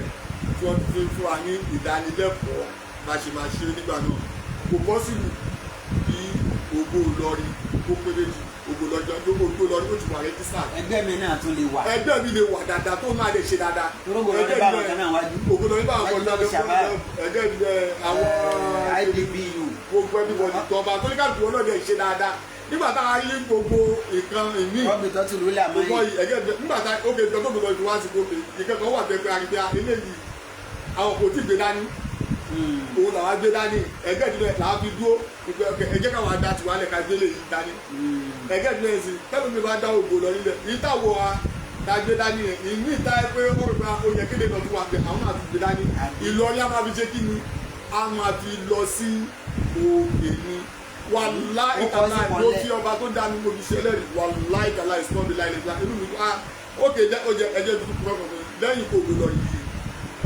S2: tí wọ́n fi fún wa ní ìdánilẹ́kọ̀ọ́ bá ṣe máa ṣe nígbà náà kò bọ́ sílù bí Ògo Ìlọrin kó péré jù Ògo Ìlọrin ó ti wà rẹ́jísà.
S1: ẹgbẹ́ mi náà tún lè wà.
S2: ẹgbẹ́ mi lè wà dáadáa tó máa lè ṣe dáadáa.
S1: Ògo Ìlọrin bá àwọn kan náà wájú.
S2: Ògo Ìlọrin bá àwọn kan náà wájú. ẹgbẹ́ mi àwọn
S1: IDBU.
S2: gbogbo ẹbí wọ̀nyí tó ọba tó ní ká dùn ọ́ náà lè ṣe dáadáa nígbà tá a rí gbogbo nǹkan ìmí.
S1: rọ́bì tó tún lulẹ̀ àmọ́
S2: yìí. nígbà tá a ókè tó tóbi lọ ju wá sí gbogbo ìkẹ́kọ̀ọ́ wà pẹ́pẹ́ àrídá eléyìí àwọn kò tí ì gbé dání òun làwọn gbé dání ẹgbẹ́ ìdílé làwọn fi dúró ẹjẹ́ káwọn adá tiwa lẹ̀ ká gbélé yìí dání ẹgbẹ́ ìdílé yìí tẹ́lẹ̀ mi bá dá Ògo Ìlọrin lẹ̀ yìí táwọ̀ wa ká gbé dání yẹn ìní ìta ẹ pé ó rò pé oyè kéde lọ fún wa pé àwọn máa fi gbé dání Ìlọrin á máa fi ṣe kí ni á máa fi lọ sí òkè ni wàlá ìkàlà ló fi ọba tó dá mi mo fi ṣe ẹlẹ́rìí wàlá ìkàlà ìsọ́nbi láì lè inú mi ókè ẹjẹ́ tuntun kúrọ́kọ̀ lẹ́yìn Ògo Ìlọrin yìí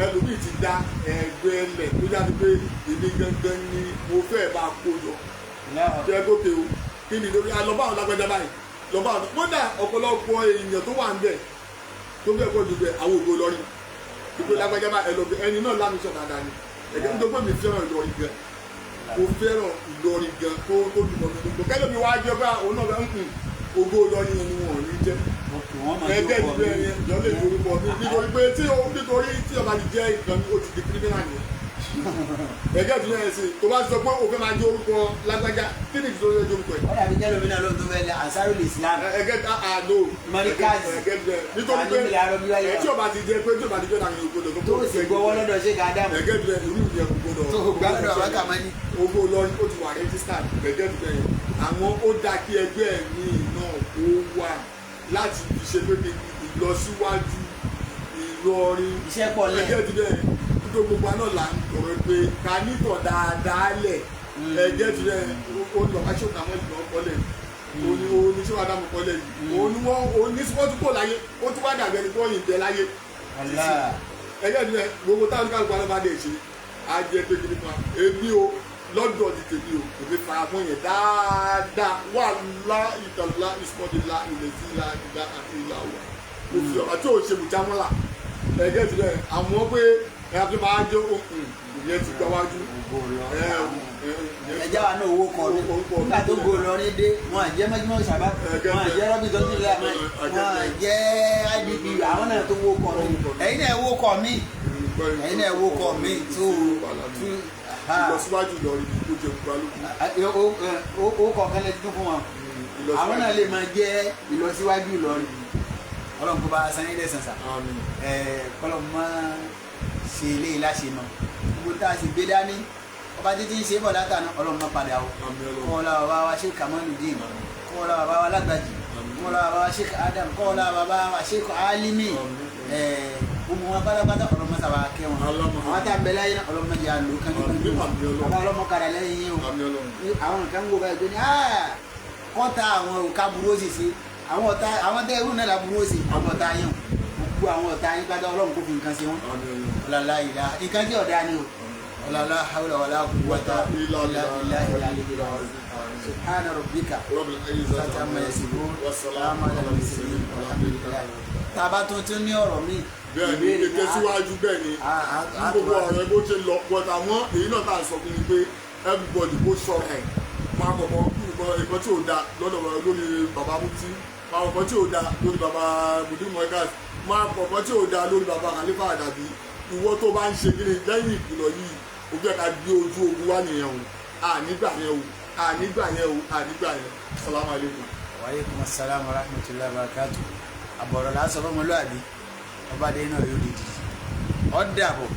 S2: ẹlòmíì ti dá ẹgbẹ́ lẹ̀ tó jáde pé èmi gangan ni mo fẹ́ bá kó jọ jẹ́ gòkè o kí ni lórí alọ́bà àwọn lágbájá báyìí lọ́bà àwọn kódà ọ̀pọ̀lọpọ̀ èèyàn tó wà ń bẹ̀ tó bẹ̀ pọ̀ jù bẹ̀ àwọn Ògo Ìlọrin ìpè lágbájá báyìí ẹlòmíì ẹni náà lámìsọ̀ dáadáa ni ẹ̀jẹ̀ nítorí pé mi fẹ́ràn Ìlọrin gan mo fẹ́ràn Ìlọrin gan tó dùn mọ́ mi gbogbo kẹ́lẹ́ mi wá jẹ́ bá òun náà bẹ́ẹ̀ ògo Ìlọrin yẹn ni wọn ò ní jẹ́ ẹgbẹ́ ìlú ẹ̀yẹn ìjọ lè lórúkọ mi nítorí pé nítorí tí ọba ti jẹ́ ìkan ó ti di kírímínà nìyẹn ẹgbẹ́ ìlú ẹ̀yẹn sì tó bá sọ pé òfin máa jẹ́ orúkọ lágbájá kí ni ìdílé ọjọ́ orúkọ ẹ̀.
S1: wọ́n dàbí jẹ́ lómìnira ló ń tó fẹ́ Ansarul Islam.
S2: ẹgẹ́ àlò nítorí pé tí ọba ti jẹ́ pé tí ọba ti jẹ́ nàìjíríà gbọdọ̀
S1: tó sì gbọ́wọ́ lọ́dọ̀ ṣé ká dáàmú.
S2: ẹgẹ́ ìlú ìlú ìyẹn gbọdọ̀
S1: tó gbá lọ́dọ̀ àwọn kàmánì.
S2: owó Ìlọrin ó ti wà rẹ́jísítà ẹgẹ́ ìlú ẹ̀yẹn àwọn ó dá kí ẹgbẹ́ mi náà ó wà láti fi ṣe pé ìlọsíwájú Ìlọrin
S1: iṣẹ́ pọ̀ lẹ̀.
S2: ẹgẹ́ ìlú ẹ̀yẹn nítorí gbogbo àná là ń tọrọ pé ká nítọ̀ dáadáa lẹ̀ ẹgẹ́ ìlú ẹ̀yẹn ó lọ aṣọ́kà mọ́ ìlú ọkọlẹ̀ oníṣẹ́ adamu kọ́lẹ̀ yìí wọ́n tún kò láyé ó tún wá dàbí ẹni tó yìn tẹ láyé ẹgẹ́ ìlú ẹ̀yẹn gbogbo táwọn kálukú alábàdé ṣe á jẹ́ pé kí ni kan èmi o lọ́dọ̀ ti tèmi o èmi fara mọ́ yẹn dáadáa wà lá ìtàlá ìsọdínlá ìrètí ìlà ìlà àti ìlà wà òfin ọ̀rọ̀ tí ò ṣe mùjámọ́là ẹgẹ́ ìtìlẹ̀ àmọ́ pé ẹ̀yà tó máa jẹ́ òkun ìyẹn ti gbà wájú.
S1: ẹja wa náà owó kọ mi nígbà tó gbó lọrin dé wọn àjẹ mẹjúmọ sábà wọn àjẹ rọbì tó ti lẹ wọn àjẹ IDP àwọn náà tó wó kọ mi ẹ̀yin náà wó kọ mi ẹ̀yin náà wó kọ mi tó
S2: ìlọsíwájú Ìlọrin kó jẹ gbogbo
S1: ó kọ̀ọ̀kan lè dún fún wọn àwọn náà lè máa jẹ́ ìlọsíwájú Ìlọrin Ọlọ́run kó bá a san ilé sànsà kọ́lọ̀ mọ́ ṣe ilé ìláṣẹ mọ́ gbogbo tá a sì gbé dání ọba títí ṣe bọ̀ látàná Ọlọ́run má padà o kọ́ọ̀lá bàbá wa Sheikh Kamaluddin kọ́ọ̀lá bàbá wa Lágbàjì kọ́ọ̀lá bàbá wa Sheikh Adam kọ́ọ̀lá bàbá wa Sheikh Alimi gbogbo wọn pátápátá Ọlọ́run sábà kẹ́ wọn àwọn tá a bẹ láyé náà Ọlọ́run jẹ́ àlò kan nípa bàbá Ọlọ́run kàdà lẹ́yìn yìí o àwọn nǹkan ń gbọ́ báyìí tó ní kọ́ta àwọn òkà burú ó sì ṣe àwọn tẹ́ irú náà la burú ó sì àwọn ọ̀tá yẹn gbogbo àwọn ọ̀tá yín pátá Ọlọ́run kò fi nǹkan ṣe wọn ọ̀làlá ìlà nǹkan tí ọ̀dà ni o ọ̀làlá hawla wala quwwata illa billahi subhana rabbika rabbil amma yasifun wa salamun ala al-mursalin walhamdulillah tàbá tuntun ní ọ̀rọ̀ mi.
S2: bẹ́ẹ̀ni ìtẹ̀síwájú bẹ́ẹ̀ ni gbogbo ọ̀rọ̀ ẹ bó ṣe lọ pọtà àwọn èyí náà tá à ń sọ fún mi pé everybody kó sọ ẹ máa kọ̀kọ́ nǹkan tí ò da lọ́dọ̀ lórí bàbá Mufti máa kọ̀kọ́ tí ò da lórí bàbá Mudu Moegas máa kọ̀kọ́ tí ò da lórí bàbá Khalifa Adabi ìwọ tó bá ń ṣe kí ni lẹ́yìn ìkìlọ̀ yìí o fẹ́ ká gbé ojú ogun wá nìyẹn o ànígbà yẹn salamu alaikum.
S1: wa alaikum assalam wa rahmatullahi wa barakatuh àbọ̀rọ̀ lásán fọmọlúwàbí ọba dé náà yóò di ọ̀dà bọ̀.